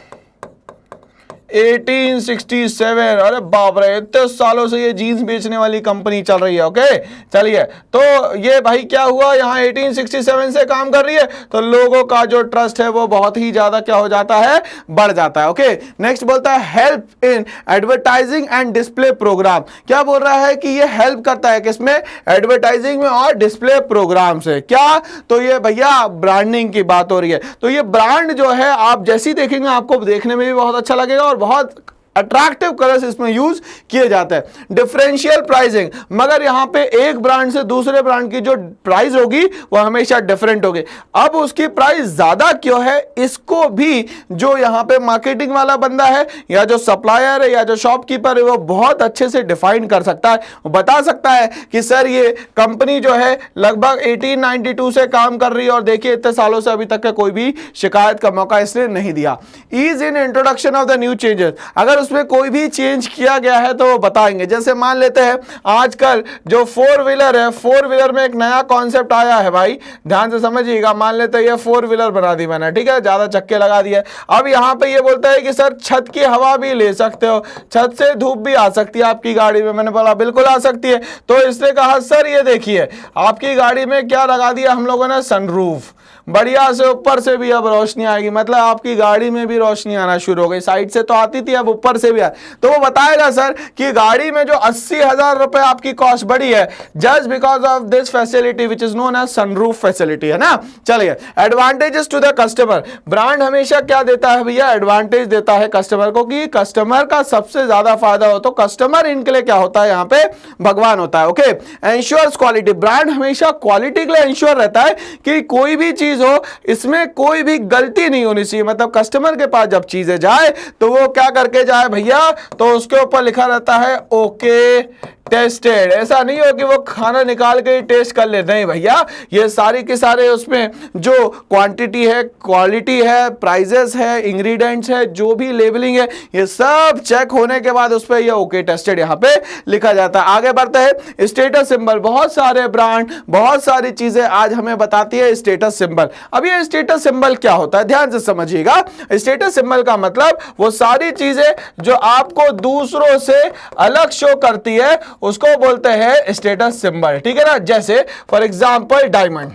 1867, अरे बाप रे, इतने सालों से ये जीन्स बेचने वाली कंपनी चल रही है। ओके, चलिए, तो ये भाई क्या हुआ, यहाँ 1867 से काम कर रही है तो लोगों का जो ट्रस्ट है वो बहुत ही ज्यादा क्या हो जाता है, बढ़ जाता है। ओके, नेक्स्ट बोलता है help in advertising and display program, क्या बोल रहा है कि ये हेल्प करता है किसमें, एडवर्टाइजिंग में और डिस्प्ले प्रोग्राम से। क्या, तो ये भैया ब्रांडिंग की बात हो रही है। तो ये ब्रांड जो है आप जैसी देखेंगे आपको देखने में भी बहुत अच्छा लगेगा और बहुत अट्रैक्टिव कलर्स इसमें यूज किए जाते हैं। डिफरेंशियल प्राइसिंग, मगर यहां पे एक ब्रांड से दूसरे ब्रांड की जो प्राइस होगी वो हमेशा डिफरेंट होगी। अब उसकी प्राइस ज्यादा क्यों है, इसको भी जो यहां पे मार्केटिंग वाला बंदा है या जो सप्लायर है या जो शॉपकीपर है वो बहुत अच्छे से डिफाइन कर सकता है, वो बता सकता है कि सर ये कंपनी जो है लगभग 1892 से काम कर रही है और देखिए इतने सालों से अभी तक का कोई भी शिकायत का मौका इसने नहीं दिया। Ease in introduction of the new changes, अगर उसमें कोई भी चेंज किया गया है तो वो बताएंगे। जैसे मान लेते हैं आजकल जो 4 व्हीलर है, 4 व्हीलर में एक नया कॉन्सेप्ट आया है भाई, ध्यान से समझिएगा। मान लेते हैं ये 4 व्हीलर बना दी मैंने, ठीक है, ज्यादा चक्के लगा दिए। अब यहां पे ये बोलता है कि सर छत की हवा भी ले सकते हो, छत से धूप भी आ सकती है आपकी गाड़ी में। मैंने बोला बिल्कुल आ सकती है। तो इसने कहा सर ये देखिए आपकी गाड़ी में क्या लगा दिया हम लोगों ने, सनरूफ, बढ़िया से ऊपर से भी अब रोशनी आएगी, मतलब आपकी गाड़ी में भी रोशनी आना शुरू हो गई, साइड से तो आती थी अब ऊपर से भी आए। तो वो बताएगा सर कि गाड़ी में जो 80,000 रुपए आपकी कॉस्ट बढ़ी है just because of this facility which is known as sunroof facility, है ना। चलिए, advantages to the customer, brand हमेशा क्या देता है भैया, एडवांटेज देता है कस्टमर को कि कस्टमर का सबसे ज्यादा फायदा हो। तो कस्टमर इनके लिए क्या होता है, यहाँ पे भगवान होता है। ओके, एंश्योर्स क्वालिटी, ब्रांड हमेशा क्वालिटी के लिए एंश्योर रहता है कि कोई भी चीज हो इसमें कोई भी गलती नहीं होनी चाहिए। मतलब कस्टमर के पास जब चीजें जाए तो वो क्या करके जाए भैया, तो उसके ऊपर लिखा रहता है ओके टेस्टेड। ऐसा नहीं हो कि वो खाना निकाल के ही टेस्ट कर ले, नहीं भैया, ये सारी के सारे उसमें जो क्वांटिटी है, क्वालिटी है, प्राइजेस है, इंग्रेडिएंट्स है, जो भी लेबलिंग है, ये सब चेक होने के बाद उस पर ये ओके टेस्टेड यहाँ पे लिखा जाता है। आगे बढ़ते हैं, स्टेटस सिंबल, बहुत सारे ब्रांड बहुत सारी चीजें आज हमें बताती है स्टेटस सिंबल। अब ये स्टेटस सिंबल क्या होता है, ध्यान से समझिएगा। स्टेटस सिंबल का मतलब वो सारी चीजें जो आपको दूसरों से अलग शो करती है उसको बोलते हैं स्टेटस सिंबल, ठीक है ना। जैसे for example diamond,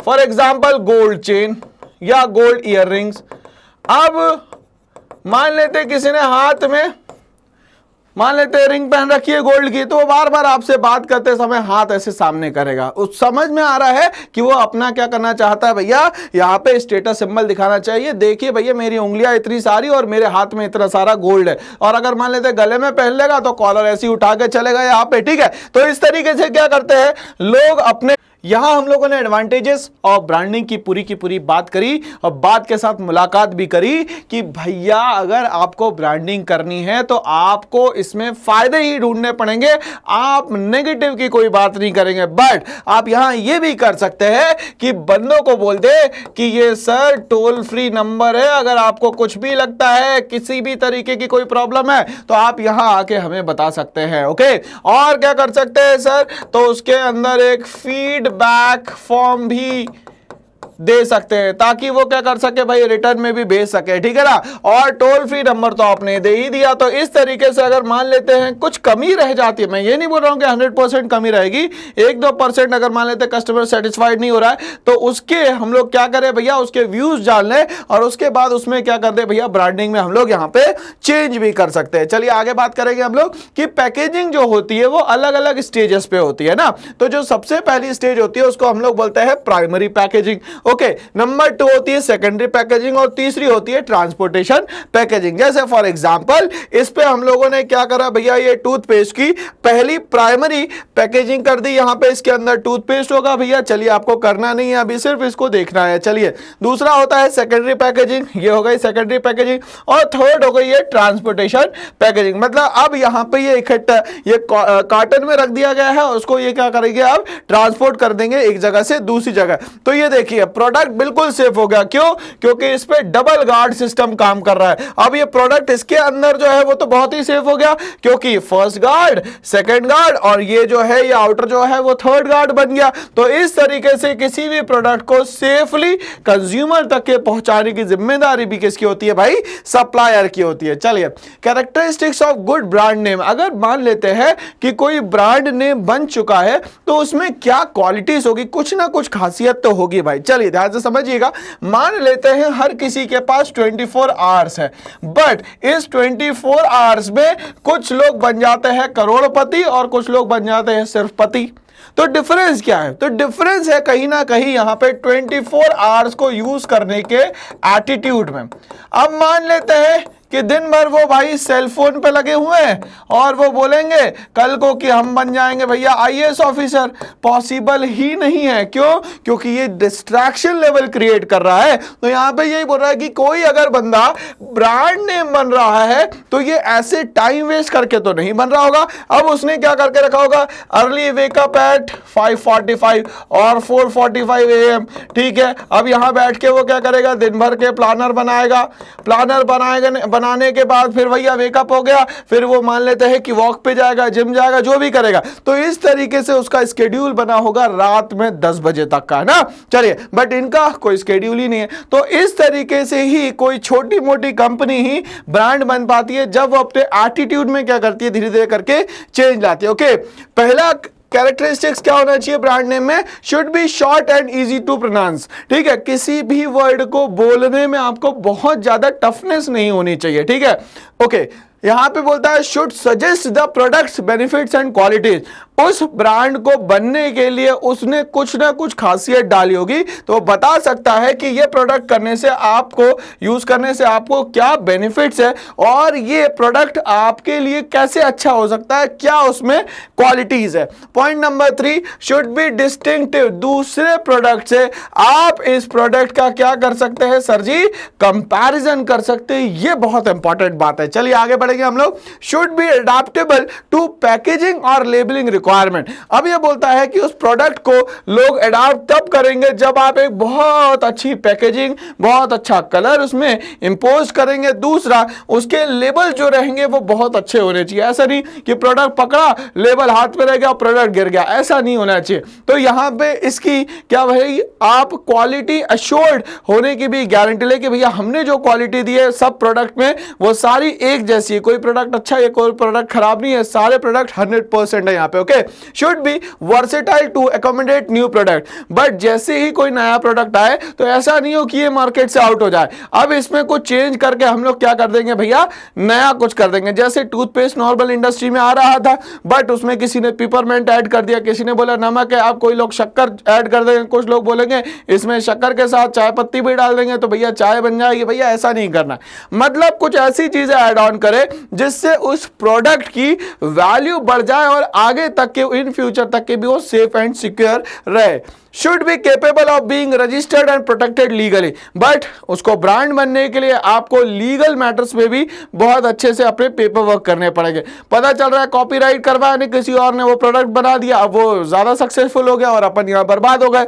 for example gold chain या गोल्ड ईयर रिंग्स। अब मान लेते किसी ने हाथ में मान लेते रिंग पहन रखी है गोल्ड की, तो वो बार बार आपसे बात करते समय हाथ ऐसे सामने करेगा। उस समझ में आ रहा है कि वो अपना क्या करना चाहता है भैया, यहाँ पे स्टेटस सिंबल दिखाना चाहिए, देखिए भैया मेरी उंगलियां इतनी सारी और मेरे हाथ में इतना सारा गोल्ड है। और अगर मान लेते गले में पहन लेगा तो कॉलर ऐसे ही उठा के चलेगा यहाँ पे, ठीक है। तो इस तरीके से क्या करते हैं लोग अपने, यहां हम लोगों ने एडवांटेजेस और ब्रांडिंग की पूरी बात करी और बात के साथ मुलाकात भी करी कि भैया अगर आपको ब्रांडिंग करनी है तो आपको इसमें फायदे ही ढूंढने पड़ेंगे, आप नेगेटिव की कोई बात नहीं करेंगे। बट आप यहां ये भी कर सकते हैं कि बंदों को बोल दे कि ये सर टोल फ्री नंबर है, अगर आपको कुछ भी लगता है, किसी भी तरीके की कोई प्रॉब्लम है तो आप यहां आके हमें बता सकते हैं। ओके, और क्या कर सकते हैं सर, तो उसके अंदर एक फीडबैक फॉर्म भी दे सकते हैं ताकि वो क्या कर सके भाई, रिटर्न में भी भेज सके, ठीक है ना। और टोल फ्री नंबर तो आपने दे ही दिया। तो इस तरीके से अगर मान लेते हैं कुछ कमी रह जाती है, मैं ये नहीं बोल रहा हूं कि 100% कमी रहेगी, 1-2% अगर मान लेते कस्टमर सेटिस्फाइड नहीं हो रहा है तो उसके हम लोग क्या करें भैया, उसके व्यूज जान लें और उसके बाद उसमें क्या कर दे भैया, ब्रांडिंग में हम लोग यहाँ पे चेंज भी कर सकते हैं। चलिए आगे बात करेंगे हम लोग कि पैकेजिंग जो होती है वो अलग अलग स्टेजेस पे होती है ना। तो जो सबसे पहली स्टेज होती है उसको हम लोग बोलते हैं प्राइमरी पैकेजिंग। ओके, नंबर 2 होती है सेकेंडरी पैकेजिंग और तीसरी होती है ट्रांसपोर्टेशन पैकेजिंग। जैसे फॉर एग्जांपल इस पे हम लोगों ने क्या करा भैया, ये टूथपेस्ट की पहली प्राइमरी पैकेजिंग कर दी, यहां पे इसके अंदर टूथपेस्ट होगा भैया, चलिए आपको करना नहीं है अभी, सिर्फ इसको देखना है। चलिए दूसरा होता है सेकेंडरी पैकेजिंग, ये हो गई सेकेंडरी पैकेजिंग, और थर्ड हो गई है ट्रांसपोर्टेशन पैकेजिंग। मतलब अब यहां पे ये इकट्ठा ये कार्टन में रख दिया गया है, उसको ये क्या करेंगे अब ट्रांसपोर्ट कर देंगे एक जगह से दूसरी जगह। तो ये देखिए प्रोडक्ट बिल्कुल सेफ हो गया, क्यों, क्योंकि इस पे डबल गार्ड सिस्टम काम कर रहा है। अब ये प्रोडक्ट इसके अंदर जो है वो तो बहुत ही सेफ हो गया, क्योंकि फर्स्ट गार्ड, सेकंड गार्ड और ये जो है ये आउटर जो है वो थर्ड गार्ड बन गया। तो इस तरीके से किसी भी प्रोडक्ट को सेफली कंज्यूमर तक के पहुंचाने की जिम्मेदारी भी किसकी होती है भाई, सप्लायर की होती है। चलिए characteristics of good brand name, अगर मान लेते हैं कि कोई ब्रांड नेम बन चुका है तो उसमें क्या क्वालिटीज होगी, कुछ ना कुछ खासियत तो होगी भाई। चलिए ध्यान से समझिएगा, मान लेते हैं हर किसी के पास 24 आवर्स है, बट इस 24 आवर्स में कुछ लोग बन जाते हैं करोड़पति और कुछ लोग बन जाते हैं सिर्फ पति। तो डिफरेंस क्या है, तो डिफरेंस है कहीं ना कहीं यहां पे 24 आवर्स को यूज करने के एटीट्यूड में। अब मान लेते हैं कि दिन भर वो भाई सेल फोन पे लगे हुए हैं और वो बोलेंगे कल को कि हम बन जाएंगे भैया आईएएस ऑफिसर, पॉसिबल ही नहीं है। क्यों, क्योंकि ये डिस्ट्रैक्शन लेवल क्रिएट कर रहा है। तो यहां पे यही बोल रहा है कि कोई अगर बंदा ब्रांड नेम बन रहा है तो ये ऐसे टाइम वेस्ट करके तो नहीं बन रहा होगा। अब उसने क्या करके रखा होगा, अर्ली वेकअप एट 5:45 और 4:45 AM, ठीक है। अब यहां बैठ के वो क्या करेगा, दिन भर के प्लानर बनाएगा बनाने के बाद फिर भैया वेकअप हो गया, फिर वो मान लेते हैं कि वॉक पे जाएगा, जिम जाएगा, जो भी करेगा। तो इस तरीके से उसका स्केड्यूल बना होगा रात में 10 बजे तक का, है ना। चलिए, बट इनका कोई स्केड्यूल ही नहीं है। तो इस तरीके से ही कोई छोटी मोटी कंपनी ही ब्रांड बन पाती है जब वो अपने एटीट्यूड में क्या करती है, धीरे धीरे करके चेंज लाती है। ओके, पहला कैरेक्टरिस्टिक्स क्या होना चाहिए ब्रांड नेम में, should be short and easy to pronounce, ठीक है। किसी भी वर्ड को बोलने में आपको बहुत ज्यादा टफनेस नहीं होनी चाहिए, ठीक है। ओके, यहां पे बोलता है should suggest the products benefits and qualities. उस ब्रांड को बनने के लिए उसने कुछ ना कुछ खासियत डाली होगी, तो बता सकता है कि ये प्रोडक्ट करने से आपको, यूज करने से आपको क्या बेनिफिट्स है और ये प्रोडक्ट आपके लिए कैसे अच्छा हो सकता है, क्या उसमें क्वालिटीज है। Point number 3, should be distinctive, दूसरे प्रोडक्ट से आप इस प्रोडक्ट का क्या कर सकते हैं सर जी, कंपैरिजन कर सकते हैं। ये बहुत इंपॉर्टेंट बात है। चलिए आगे बढ़ेंगे हम लोग। Should be adaptable to packaging और लेबलिंग रिक्वायरमेंट। अब ये बोलता है कि उस प्रोडक्ट को लोग अडॉप्ट तब करेंगे जब आप एक बहुत अच्छी पैकेजिंग, बहुत अच्छा कलर उसमें इंपोज करेंगे। दूसरा, उसके लेबल जो रहेंगे वो बहुत अच्छे होने चाहिए। ऐसा नहीं कि प्रोडक्ट पकड़ा, लेबल हाथ में रह गया, प्रोडक्ट गिर गया, ऐसा नहीं होना चाहिए। तो यहां पे इसकी क्या भाई, आप क्वालिटी अश्योर्ड होने की भी गारंटी ले कि भैया हमने जो क्वालिटी दी है सब प्रोडक्ट में वो सारी एक जैसी, ये कोई प्रोडक्ट अच्छा है, ये कोई प्रोडक्ट खराब नहीं है, सारे प्रोडक्ट 100% है यहाँ पे। Okay, should be versatile to accommodate new product. But जैसे ही कोई नया प्रोडक्ट आए तो ऐसा नहीं हो कि ये मार्केट से आउट हो जाए, अब इसमें कुछ चेंज करके हम लोग क्या कर देंगे भैया, नया कुछ कर देंगे। जैसे टूथपेस्ट नॉर्मल इंडस्ट्री में आ रहा था, बट उसमें किसी ने पिपरमेंट ऐड कर दिया, किसी ने बोला नमक है, अब कोई लोग शक्कर ऐड कर देंगे, कुछ लोग बोलेंगे इसमें शक्कर के साथ चाय पत्ती भी डाल देंगे तो भैया चाय बन जाएगी। भैया ऐसा नहीं करना, मतलब कुछ ऐसी चीजें ऐड ऑन करें जिससे उस प्रोडक्ट की वैल्यू बढ़ जाए और आगे तक के, इन फ्यूचर तक के भी वो सेफ एंड सिक्योर रहे। Should be capable of being registered and protected legally. But उसको ब्रांड बनने के लिए आपको लीगल मैटर्स में भी बहुत अच्छे से अपने पेपर वर्क करने पड़ेंगे। पता चल रहा है कॉपीराइट करवाया नहीं, किसी और ने वो प्रोडक्ट बना दिया, अब वो ज्यादा सक्सेसफुल हो गया और अपन यहां बर्बाद हो गए।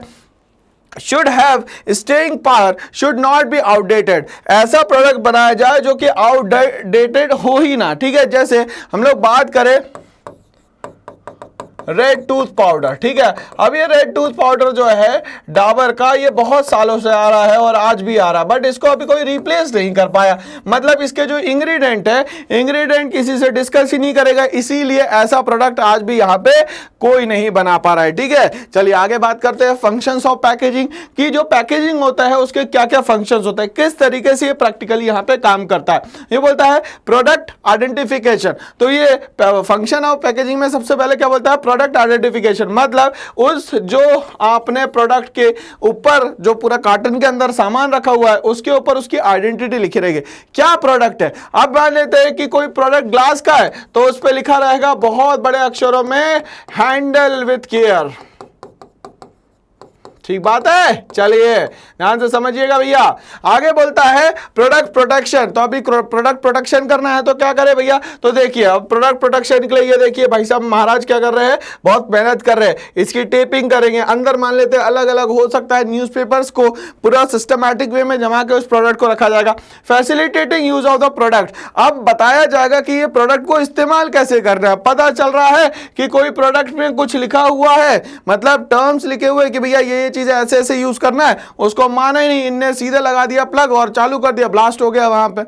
Should have staying power, should not be outdated. ऐसा प्रोडक्ट बनाया जाए जो कि आउटडेटेड हो ही ना, ठीक है। जैसे हम लोग बात करें रेड टूथ पाउडर, ठीक है। अब ये रेड टूथ पाउडर जो है डाबर का, ये बहुत सालों से आ रहा है और आज भी आ रहा है, बट इसको अभी कोई रिप्लेस नहीं कर पाया। मतलब इसके जो इंग्रेडिएंट है, इंग्रेडिएंट किसी से डिस्कस ही नहीं करेगा, इसीलिए ऐसा प्रोडक्ट आज भी यहाँ पे कोई नहीं बना पा रहा है, ठीक है। चलिए आगे बात करते हैं फंक्शंस ऑफ पैकेजिंग की। जो पैकेजिंग होता है उसके क्या क्या फंक्शंस होते हैं, किस तरीके से ये प्रैक्टिकली यहाँ पे काम करता है। ये बोलता है प्रोडक्ट आइडेंटिफिकेशन। तो ये फंक्शन ऑफ पैकेजिंग में सबसे पहले क्या बोलता है, प्रोडक्ट आइडेंटिफिकेशन। मतलब उस जो आपने प्रोडक्ट के ऊपर जो पूरा कार्टन के अंदर सामान रखा हुआ है उसके ऊपर उसकी आइडेंटिटी लिखी रहेगी, क्या प्रोडक्ट है। अब मान लेते हैं कि कोई प्रोडक्ट ग्लास का है तो उस पर लिखा रहेगा बहुत बड़े अक्षरों में हैंडल विथ केयर, ठीक बात है। चलिए ध्यान से समझिएगा भैया। आगे बोलता है प्रोडक्ट प्रोटेक्शन। तो अभी प्रोडक्ट प्रोटेक्शन करना है तो क्या करे भैया, तो देखिए अब प्रोडक्ट प्रोटेक्शन के लिए ये देखिए भाई साहब महाराज क्या कर रहे हैं, बहुत मेहनत कर रहे हैं। इसकी टेपिंग करेंगे, अंदर मान लेते हैं अलग अलग हो सकता है न्यूज़पेपर्स को पूरा सिस्टमैटिक वे में जमा के उस प्रोडक्ट को रखा जाएगा। Facilitating use of the product, अब बताया जाएगा कि ये प्रोडक्ट को इस्तेमाल कैसे करना है। पता चल रहा है कि कोई प्रोडक्ट में कुछ लिखा हुआ है, मतलब टर्म्स लिखे हुए कि भैया ये चीजें ऐसे ऐसे यूज करना है, उसको माना ही नहीं, इनने सीधे लगा दिया प्लग और चालू कर दिया, ब्लास्ट हो गया वहां पे।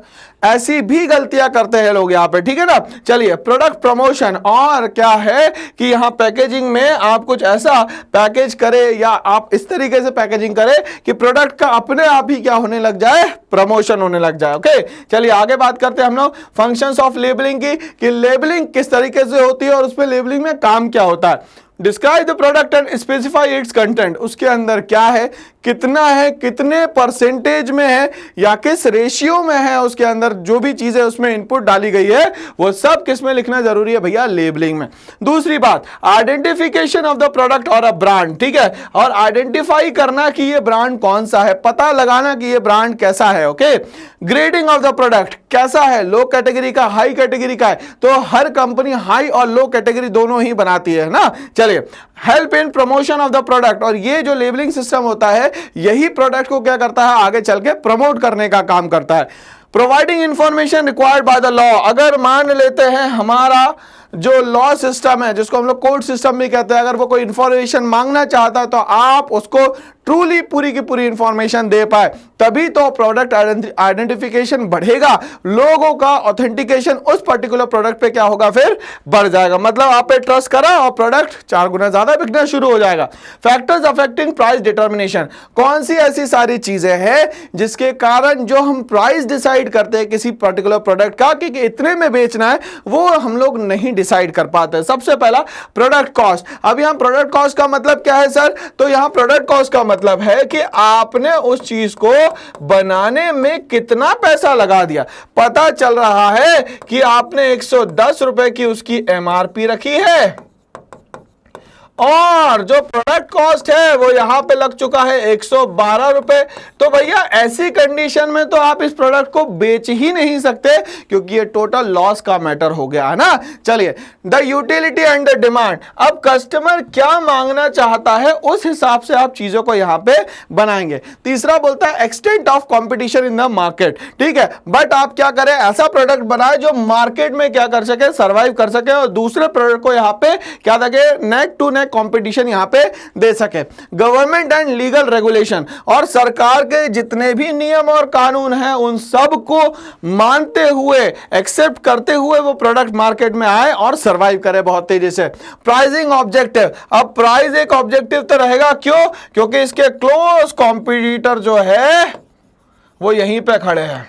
ऐसी भी गलतियां करते हैं लोग यहाँ पे, ठीक है ना। चलिए प्रोडक्ट प्रमोशन, और क्या है कि यहाँ पैकेजिंग में आप कुछ ऐसा पैकेज करें या आप इस तरीके से पैकेजिंग करें कि प्रोडक्ट का अपने आप ही क्या होने लग जाए, प्रमोशन होने लग जाए। ओके चलिए आगे बात करते हैं हम लोग फंक्शंस ऑफ लेबलिंग की, कि लेबलिंग किस तरीके से होती है और उसमें लेबलिंग में काम क्या होता है। Describe the product and specify it's content, उसके अंदर क्या है, कितना है, कितने परसेंटेज में है या किस रेशियो में है, उसके अंदर जो भी चीजें उसमें इनपुट डाली गई है वो सब किस में लिखना जरूरी है भैया, लेबलिंग में। दूसरी बात आइडेंटिफिकेशन ऑफ द प्रोडक्ट और अ ब्रांड, ठीक है, और आइडेंटिफाई करना कि ये ब्रांड कौन सा है, पता लगाना कि ये ब्रांड कैसा है। Okay grading of the product कैसा है, लो कैटेगरी का, हाई कैटेगरी का है, तो हर कंपनी हाई और लो कैटेगरी दोनों ही बनाती है ना। चलिए help in promotion of the product, और ये जो लेबलिंग सिस्टम होता है यही प्रोडक्ट को क्या करता है, आगे चल के प्रमोट करने का काम करता है। Providing information required by the law, अगर मान लेते हैं हमारा जो लॉ सिस्टम है जिसको हम लोग कोर्ट सिस्टम भी कहते हैं, अगर वो कोई इंफॉर्मेशन मांगना चाहता है तो आप उसको ट्रूली पूरी की पूरी इंफॉर्मेशन दे पाए, तभी तो प्रोडक्ट आइडेंटिफिकेशन बढ़ेगा, लोगों का ऑथेंटिकेशन उस पर्टिकुलर प्रोडक्ट पे क्या होगा, फिर बढ़ जाएगा। मतलब आप पे ट्रस्ट करा और प्रोडक्ट 4 गुना ज्यादा बिकना शुरू हो जाएगा। फैक्टर्स अफेक्टिंग प्राइस डिटर्मिनेशन, कौन सी ऐसी सारी चीजें हैं जिसके कारण जो हम प्राइस डिसाइड करते हैं किसी पर्टिकुलर प्रोडक्ट का कि इतने में बेचना है, वो हम लोग नहीं डिसाइड कर पाते। सबसे पहला प्रोडक्ट कॉस्ट। अब यहां प्रोडक्ट कॉस्ट का मतलब क्या है सर, तो यहां प्रोडक्ट कॉस्ट का मतलब है कि आपने उस चीज को बनाने में कितना पैसा लगा दिया। पता चल रहा है कि आपने 110 रुपए की उसकी एमआरपी रखी है और जो प्रोडक्ट कॉस्ट है वो यहां पे लग चुका है 112 रुपए, तो भैया ऐसी कंडीशन में तो आप इस प्रोडक्ट को बेच ही नहीं सकते क्योंकि ये टोटल लॉस का मैटर हो गया है ना। चलिए the utility and the demand, अब कस्टमर क्या मांगना चाहता है उस हिसाब से आप चीजों को यहां पे बनाएंगे। तीसरा बोलता है extent of competition in the market, ठीक है, बट आप क्या करें, ऐसा प्रोडक्ट बनाए जो मार्केट में क्या कर सके, सर्वाइव कर सके और दूसरे प्रोडक्ट को यहां पे क्या लगे, नेक टू नेक कंपटीशन यहां पे दे सके। गवर्नमेंट एंड लीगल रेगुलेशन, और सरकार के जितने भी नियम और कानून हैं उन सब को मानते हुए, एक्सेप्ट करते हुए वो प्रोडक्ट मार्केट में आए और सरवाइव करे बहुत तेजी से। प्राइसिंग ऑब्जेक्टिव, अब प्राइस एक ऑब्जेक्टिव तो रहेगा, क्यों? क्योंकि इसके क्लोज कॉम्पिटिटर जो है वो यहीं पे खड़े हैं।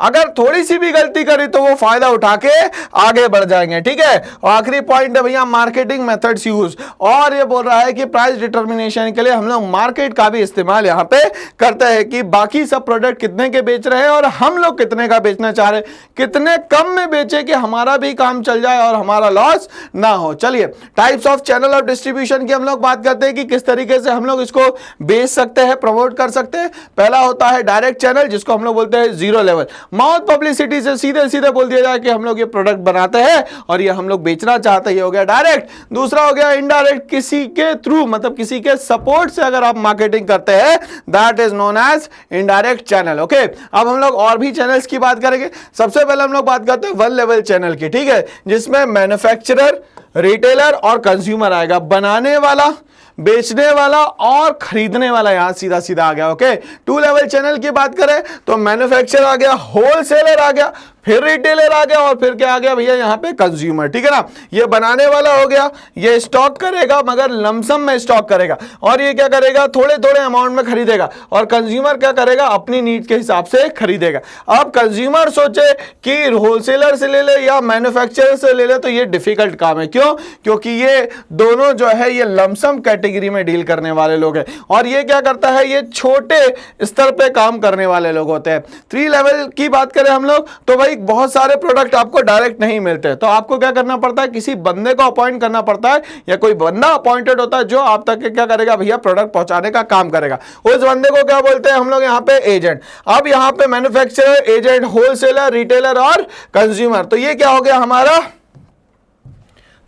अगर थोड़ी सी भी गलती करी तो वो फायदा उठा के आगे बढ़ जाएंगे, ठीक है। और आखिरी पॉइंट है भैया मार्केटिंग मेथड्स यूज, और ये बोल रहा है कि प्राइस डिटर्मिनेशन के लिए हम लोग मार्केट का भी इस्तेमाल यहां पे करते हैं कि बाकी सब प्रोडक्ट कितने के बेच रहे हैं और हम लोग कितने का बेचना चाह रहे हैं, कितने कम में बेचे कि हमारा भी काम चल जाए और हमारा लॉस ना हो। चलिए, types of channel of distribution की हम लोग बात करते हैं कि किस तरीके से हम लोग इसको बेच सकते हैं, प्रमोट कर सकते हैं। पहला होता है डायरेक्ट चैनल, जिसको हम लोग बोलते हैं जीरो लेवल, माउथ पब्लिसिटी से सीधे सीधे बोल दिया जाए कि हम लोग ये प्रोडक्ट बनाते हैं और ये हम लोग बेचना चाहते हैं, ये हो गया डायरेक्ट। दूसरा हो गया इनडायरेक्ट, किसी के थ्रू, मतलब किसी के सपोर्ट से अगर आप मार्केटिंग करते हैं, that is known as indirect channel. Okay, अब हम लोग और भी चैनल्स की बात करेंगे। सबसे पहले हम लोग बात करते हैं वन लेवल चैनल की, ठीक है, जिसमें मैन्युफैक्चरर, रिटेलर और कंज्यूमर आएगा। बनाने वाला, बेचने वाला और खरीदने वाला यहां सीधा सीधा आ गया। ओके, टू लेवल चैनल की बात करें तो मैन्युफैक्चरर आ गया, होलसेलर आ गया, फिर रिटेलर आ गया और फिर क्या आ गया भैया यहां पे कंज्यूमर, ठीक है ना। ये बनाने वाला हो गया, ये स्टॉक करेगा मगर लमसम में स्टॉक करेगा, और ये क्या करेगा, थोड़े थोड़े अमाउंट में खरीदेगा, और कंज्यूमर क्या करेगा, अपनी नीड के हिसाब से खरीदेगा। अब कंज्यूमर सोचे कि होलसेलर से ले ले या मैन्युफैक्चरर से ले ले, तो ये डिफिकल्ट काम है। क्यों? क्योंकि ये दोनों जो है ये लमसम कैटेगरी में डील करने वाले लोग हैं, और ये क्या करता है, ये छोटे स्तर पे काम करने वाले लोग होते हैं। थ्री लेवल की बात करें हम लोग तो भाई बहुत सारे प्रोडक्ट आपको डायरेक्ट नहीं मिलते, तो आपको क्या करना पड़ता है, किसी बंदे को अपॉइंट करना पड़ता है, या कोई बंदा अपॉइंटेड होता है जो आप तक क्या करेगा भैया, प्रोडक्ट पहुंचाने का काम करेगा। उस बंदे को क्या बोलते हैं हम लोग यहाँ पे, एजेंट। अब यहाँ पे मैन्युफैक्चरर, एजेंट, होलसेलर, रिटेलर और कंज्यूमर, तो ये क्या हो गया हमारा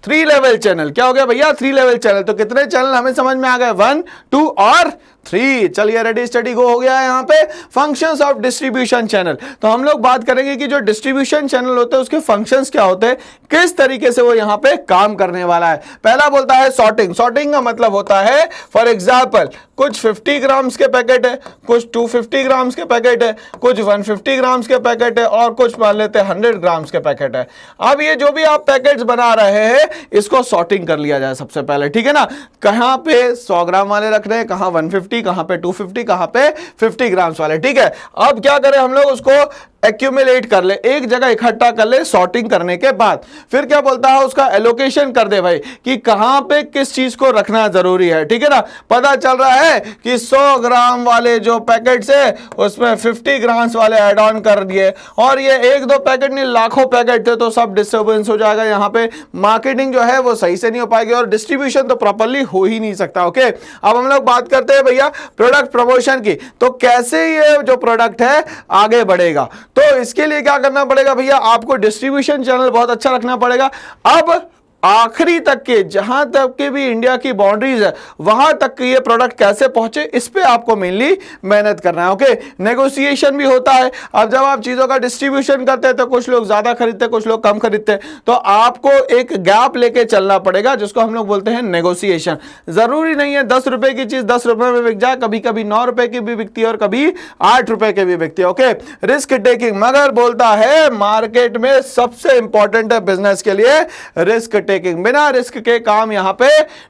थ्री लेवल चैनल। क्या हो गया भैया, थ्री लेवल चैनल। तो कितने चैनल हमें समझ में आ गए, 1, 2 और 3। चलिए, रेडी स्टडी गो हो गया है। यहाँ पे फंक्शंस ऑफ डिस्ट्रीब्यूशन चैनल, तो हम लोग बात करेंगे कि जो डिस्ट्रीब्यूशन चैनल होते हैं उसके फंक्शंस क्या होते हैं, किस तरीके से वो यहाँ पे काम करने वाला है। पहला बोलता है सॉर्टिंग। सॉर्टिंग का मतलब होता है, फॉर एग्जाम्पल कुछ 50 ग्राम्स के पैकेट है, कुछ 250 ग्राम्स के पैकेट है, कुछ 150 ग्राम्स के पैकेट है, और कुछ मान लेते हैं 100 ग्राम्स के पैकेट है। अब ये जो भी आप पैकेट्स बना रहे हैं इसको सॉर्टिंग कर लिया जाए सबसे पहले, ठीक है ना। कहां पे 100 ग्राम वाले रख रहे हैं, कहां 150, कहां पे 250, कहां पे 50 ग्राम्स वाले, ठीक है। अब क्या करें हम लोग, उसको एक्यूमुलेट कर ले, एक जगह इकट्ठा कर ले सॉर्टिंग करने के बाद। फिर क्या बोलता है, उसका एलोकेशन कर दे भाई कि कहां पे किस चीज को रखना जरूरी है, ठीक है ना। पता चल रहा है कि 100 ग्राम वाले जो पैकेट्स है उसमें 50 ग्राम्स वाले ऐड ऑन कर दिए, और ये एक दो पैकेट नहीं लाखों पैकेट थे, तो सब डिस्टर्बेंस हो जाएगा। यहाँ पे मार्केटिंग जो है वो सही से नहीं हो पाएगी और डिस्ट्रीब्यूशन तो प्रॉपर्ली हो ही नहीं सकता। ओके, अब हम लोग बात करते हैं भैया प्रोडक्ट प्रमोशन की, तो कैसे ये जो प्रोडक्ट है आगे बढ़ेगा। तो इसके लिए क्या करना पड़ेगा भैया, आपको डिस्ट्रीब्यूशन चैनल बहुत अच्छा रखना पड़ेगा। अब आखिरी तक के, जहां तक के भी इंडिया की बाउंड्रीज है वहां तक ये प्रोडक्ट कैसे पहुंचे, इस पे आपको मेनली मेहनत करना है। ओके, नेगोशिएशन भी होता है। अब जब आप चीजों का डिस्ट्रीब्यूशन करते हैं तो कुछ लोग ज्यादा खरीदते हैं, कुछ लोग कम खरीदते हैं, तो आपको एक गैप लेके चलना पड़ेगा जिसको हम लोग बोलते हैं नेगोशिएशन। जरूरी नहीं है 10 रुपए की चीज 10 रुपए में बिक जाए, कभी कभी 9 रुपए की भी बिकती है और कभी 8 रुपए की भी बिकती है। ओके, रिस्क टेकिंग, मगर बोलता है मार्केट में सबसे इंपॉर्टेंट है बिजनेस के लिए रिस्क टेकिंग। बिना रिस्क के काम यहां पे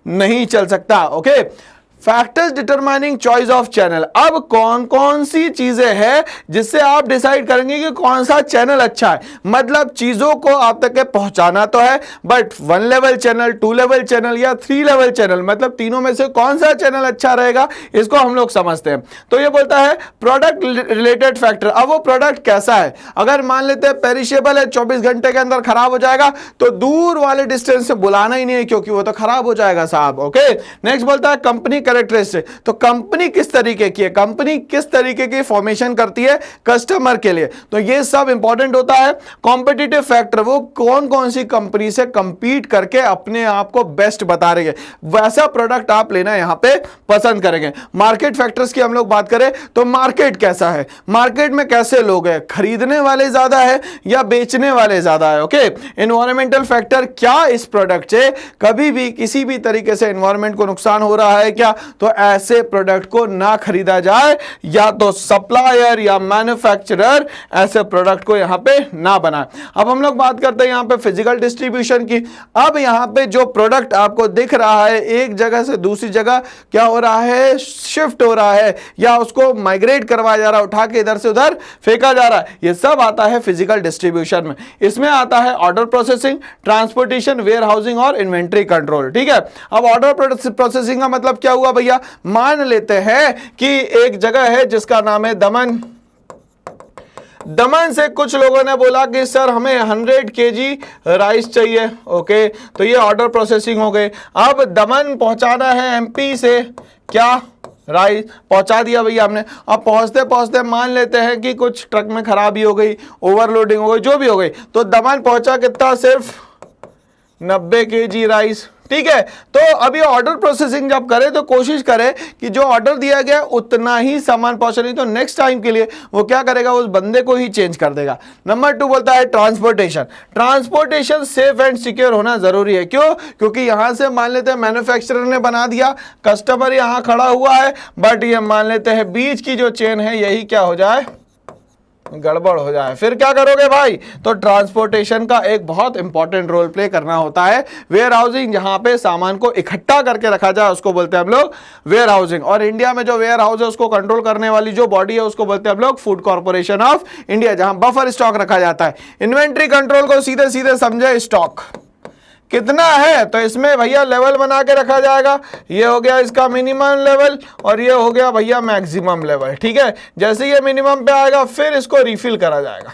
नहीं चल सकता। Okay, factors determining choice of channel. अब कौन कौन सी चीजें हैं जिससे आप डिसाइड करेंगे कि कौन सा चैनल अच्छा है। मतलब चीजों को आप तक के पहुंचाना तो है, but 1 level channel, 2 level channel या 3 लेवल चैनल, मतलब तीनों में से कौन सा चैनल अच्छा रहेगा इसको हम लोग समझते हैं। तो ये बोलता है प्रोडक्ट रिलेटेड फैक्टर। अब वो प्रोडक्ट कैसा है, अगर मान लेते हैं पेरिशेबल है, 24 घंटे के अंदर खराब हो जाएगा, तो दूर वाले डिस्टेंस से बुलाना ही नहीं है, क्योंकि वो तो खराब हो जाएगा साहब। ओके, नेक्स्ट बोलता है कंपनी कैरेक्टरिस्टिक, तो कंपनी किस तरीके की है, कंपनी किस तरीके की फॉर्मेशन करती है कस्टमर के लिए, तो ये सब इंपॉर्टेंट होता है। कॉम्पिटिटिव फैक्टर, वो कौन कौन सी कंपनी से कंपीट करके अपने आप को बेस्ट बता रही है, वैसा प्रोडक्ट आप लेना यहां पे पसंद करेंगे। मार्केट फैक्टर्स की हम लोग बात करें तो मार्केट कैसा है, मार्केट में कैसे लोग हैं, खरीदने वाले ज्यादा है या बेचने वाले ज्यादा है। ओके, एनवायरमेंटल फैक्टर, क्या इस प्रोडक्ट से कभी भी किसी भी तरीके से एनवायरमेंट को नुकसान हो रहा है क्या, तो ऐसे प्रोडक्ट को ना खरीदा जाए, या तो सप्लायर या मैन्युफैक्चरर ऐसे प्रोडक्ट को यहां पे ना बनाए। अब हम लोग बात करते हैं यहां पे फिजिकल डिस्ट्रीब्यूशन की। अब यहां पे जो प्रोडक्ट आपको दिख रहा है एक जगह से दूसरी जगह क्या हो रहा है, शिफ्ट हो रहा है, या उसको माइग्रेट करवाया जा रहा है, उठा के इधर से उधर फेंका जा रहा है, ये सब आता है फिजिकल डिस्ट्रीब्यूशन में। इसमें आता है order processing, transportation, warehousing और इन्वेंट्री कंट्रोल। ठीक है, अब ऑर्डर प्रोसेसिंग का मतलब क्या हुआ भैया, मान लेते हैं कि एक जगह है जिसका नाम है दमन। दमन से कुछ लोगों ने बोला कि सर हमें 100 केजी राइस चाहिए। ओके, तो ये ऑर्डर प्रोसेसिंग हो गई। अब दमन पहुंचाना है एमपी से, क्या राइस पहुंचा दिया भैया हमने। अब पहुंचते पहुंचते मान लेते हैं कि कुछ ट्रक में खराबी हो गई, ओवरलोडिंग हो गई, जो भी हो गई, तो दमन पहुंचा कितना, सिर्फ 90 केजी राइस। ठीक है, तो अभी ऑर्डर प्रोसेसिंग जब करें तो कोशिश करें कि जो ऑर्डर दिया गया उतना ही सामान पहुंचे, नहीं तो नेक्स्ट टाइम के लिए वो क्या करेगा, उस बंदे को ही चेंज कर देगा। नंबर 2 बोलता है transportation. Transportation safe and secure होना जरूरी है। क्यों, क्योंकि यहां से मान लेते हैं मैन्युफैक्चरर ने बना दिया, कस्टमर यहां खड़ा हुआ है, बट ये मान लेते हैं बीच की जो चेन है यही क्या हो जाए, गड़बड़ हो जाए, फिर क्या करोगे भाई। तो ट्रांसपोर्टेशन का एक बहुत इंपॉर्टेंट रोल प्ले करना होता है। वेयर हाउसिंग, जहां पे सामान को इकट्ठा करके रखा जाए उसको बोलते हैं हम लोग वेयर हाउसिंग। और इंडिया में जो वेयर हाउस है उसको कंट्रोल करने वाली जो बॉडी है उसको बोलते हैं हम लोग फूड कॉर्पोरेशन ऑफ इंडिया, जहां बफर स्टॉक रखा जाता है। इन्वेंट्री कंट्रोल को सीधे सीधे समझे, स्टॉक कितना है, तो इसमें भैया लेवल बना के रखा जाएगा। ये हो गया इसका मिनिमम लेवल और ये हो गया भैया मैक्सिमम लेवल। ठीक है, जैसे ये मिनिमम पे आएगा फिर इसको रिफिल करा जाएगा।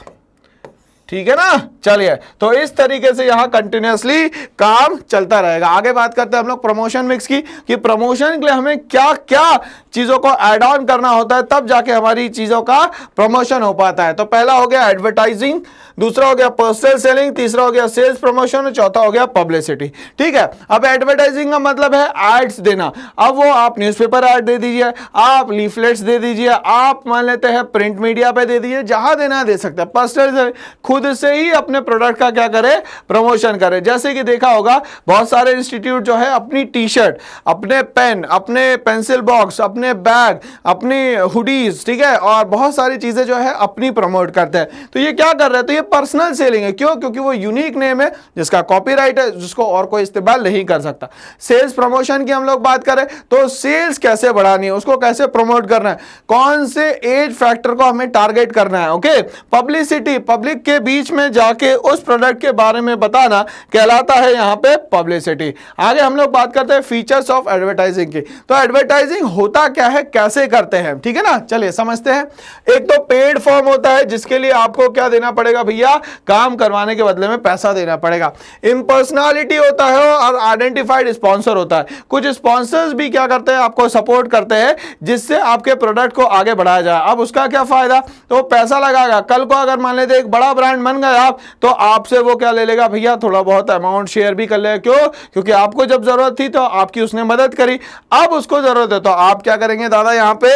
ठीक है ना, चलिए, तो इस तरीके से यहां कंटिन्यूअसली काम चलता रहेगा। आगे बात करते हैं हम लोग प्रमोशन मिक्स की, कि प्रमोशन के लिए हमें क्या क्या चीजों को ऐड ऑन करना होता है, तब जाके हमारी चीजों का प्रमोशन हो पाता है। तो पहला हो गया एडवर्टाइजिंग, दूसरा हो गया पर्सनल सेलिंग, तीसरा हो गया सेल्स प्रमोशन और चौथा हो गया पब्लिसिटी। ठीक है, अब एडवर्टाइजिंग का मतलब है एड्स देना। अब वो आप न्यूज़पेपर ऐड दे दीजिए, आप लीफलेट्स दे दीजिए, आप मान लेते हैं प्रिंट मीडिया पे दे दीजिए, जहां देना दे सकते हैं। पर्सनल खुद से ही अपने प्रोडक्ट का क्या करे, प्रमोशन करे। जैसे कि देखा होगा बहुत सारे इंस्टीट्यूट जो है अपनी टी शर्ट, अपने पेन, अपने पेंसिल बॉक्स, अपने बैग, अपनी हुडीज, ठीक है, और बहुत सारी चीजें जो है अपनी प्रमोट करते हैं। तो ये क्या कर रहे हैं, तो ये पर्सनल सेलिंग है। क्यों, क्योंकि वो यूनिक नेम है जिसका कॉपीराइट है, जिसको और कोई इस्तेमाल नहीं कर सकता। सेल्स प्रमोशन की हम लोग बात करें तो सेल्स कैसे बढ़ानी है, उसको कैसे प्रमोट करना है, कौन से एज फैक्टर को हमें टारगेट करना है। ओके, पब्लिसिटी, पब्लिक के बीच में जाके उस प्रोडक्ट के बारे में बताना कहलाता है यहां पे पब्लिसिटी। आगे हम लोग बात करते हैं फीचर्स ऑफ एडवर्टाइजिंग की। तो एडवर्टाइजिंग होता क्या है, कैसे करते हैं, ठीक है ना, चलिए समझते हैं। एक तो पेड फॉर्म होता है जिसके लिए आपको क्या देना पड़ेगा भैया, काम करवाने के बदले में पैसा देना पड़ेगा। इम्पर्सनैलिटी होता है और आइडेंटिफाइड स्पॉन्सर होता है। कुछ स्पॉन्सर्स भी क्या करते हैं, आपको सपोर्ट करते हैं जिससे आपके प्रोडक्ट को आगे बढ़ाया जाए। अब उसका क्या फायदा, तो पैसा लगाएगा। कल को अगर मान लेते एक बड़ा ब्रांड बन गए आप, तो आपसे वो क्या ले लेगा भैया, थोड़ा बहुत अमाउंट शेयर भी कर लेगा। क्यों, क्योंकि आपको जब जरूरत थी तो आपकी उसने मदद करी, अब उसको जरूरत है तो आप क्या करेंगे दादा, यहां पे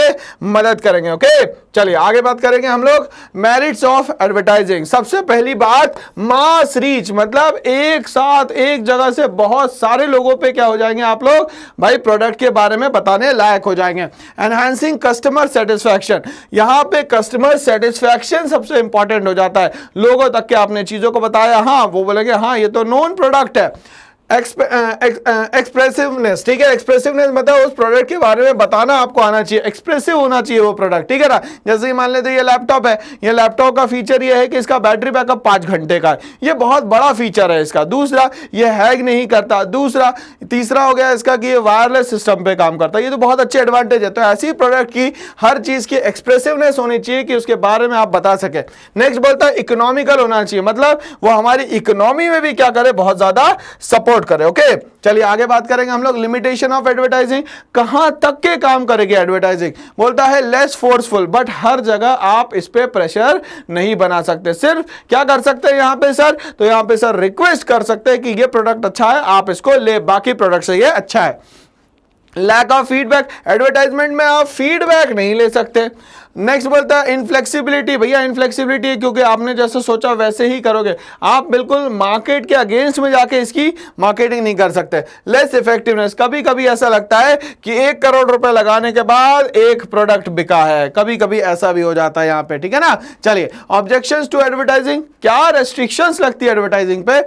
मदद करेंगे। ओके, चलिए आगे बात करेंगे हम लोग मेरिट्स ऑफ एडवर्टाइजिंग। सबसे पहली बात मास रीच, मतलब एक साथ एक जगह से बहुत सारे लोगों पे क्या हो जाएंगे आप लोग भाई, प्रोडक्ट के बारे में बताने लायक हो जाएंगे। एनहांसिंग कस्टमर सेटिस्फैक्शन, यहां पे कस्टमर सेटिस्फैक्शन सबसे इंपॉर्टेंट हो जाता है। लोगों तक के आपने चीजों को बताया, हाँ वो बोलेंगे हाँ ये तो नोन प्रोडक्ट है। एक्सप्रेसिवनेस, ठीक है, एक्सप्रेसिवनेस मतलब उस प्रोडक्ट के बारे में बताना आपको आना चाहिए, एक्सप्रेसिव होना चाहिए वो प्रोडक्ट, ठीक है ना। जैसे ही मान लेते ये लैपटॉप है, ये लैपटॉप का फीचर ये है कि इसका बैटरी बैकअप 5 घंटे का है, ये बहुत बड़ा फीचर है इसका। दूसरा, ये हैग नहीं करता। दूसरा, तीसरा हो गया इसका कि ये वायरलेस सिस्टम पे काम करता है, ये तो बहुत अच्छे एडवांटेज है। तो ऐसी प्रोडक्ट की हर चीज की एक्सप्रेसिवनेस होनी चाहिए कि उसके बारे में आप बता सके। नेक्स्ट बोलता है इकोनॉमिकल होना चाहिए, मतलब वो हमारी इकोनॉमी में भी क्या करे, बहुत ज्यादा सपोर्ट प्रमोट करे। ओके, चलिए आगे बात करेंगे हम लोग लिमिटेशन ऑफ एडवर्टाइजिंग, कहां तक के काम करेगी एडवर्टाइजिंग। बोलता है लेस फोर्सफुल, बट हर जगह आप इस पे प्रेशर नहीं बना सकते। सिर्फ क्या कर सकते हैं यहां पे सर, तो यहां पे सर रिक्वेस्ट कर सकते हैं कि ये प्रोडक्ट अच्छा है, आप इसको ले, बाकी प्रोडक्ट से ये अच्छा है। लैक ऑफ फीडबैक, एडवर्टाइजमेंट में आप फीडबैक नहीं ले सकते। नेक्स्ट बोलता है इनफ्लेक्सिबिलिटी, भैया इनफ्लेक्सिबिलिटी है क्योंकि आपने जैसे सोचा वैसे ही करोगे, आप बिल्कुल मार्केट के अगेंस्ट में जाके इसकी मार्केटिंग नहीं कर सकते। लेस इफेक्टिवनेस, कभी कभी ऐसा लगता है कि 1 करोड़ रुपए लगाने के बाद एक प्रोडक्ट बिका है, कभी कभी ऐसा भी हो जाता है यहाँ पे, ठीक है ना। चलिए ऑब्जेक्शंस टू एडवर्टाइजिंग, क्या रेस्ट्रिक्शंस लगती है एडवर्टाइजिंग पे।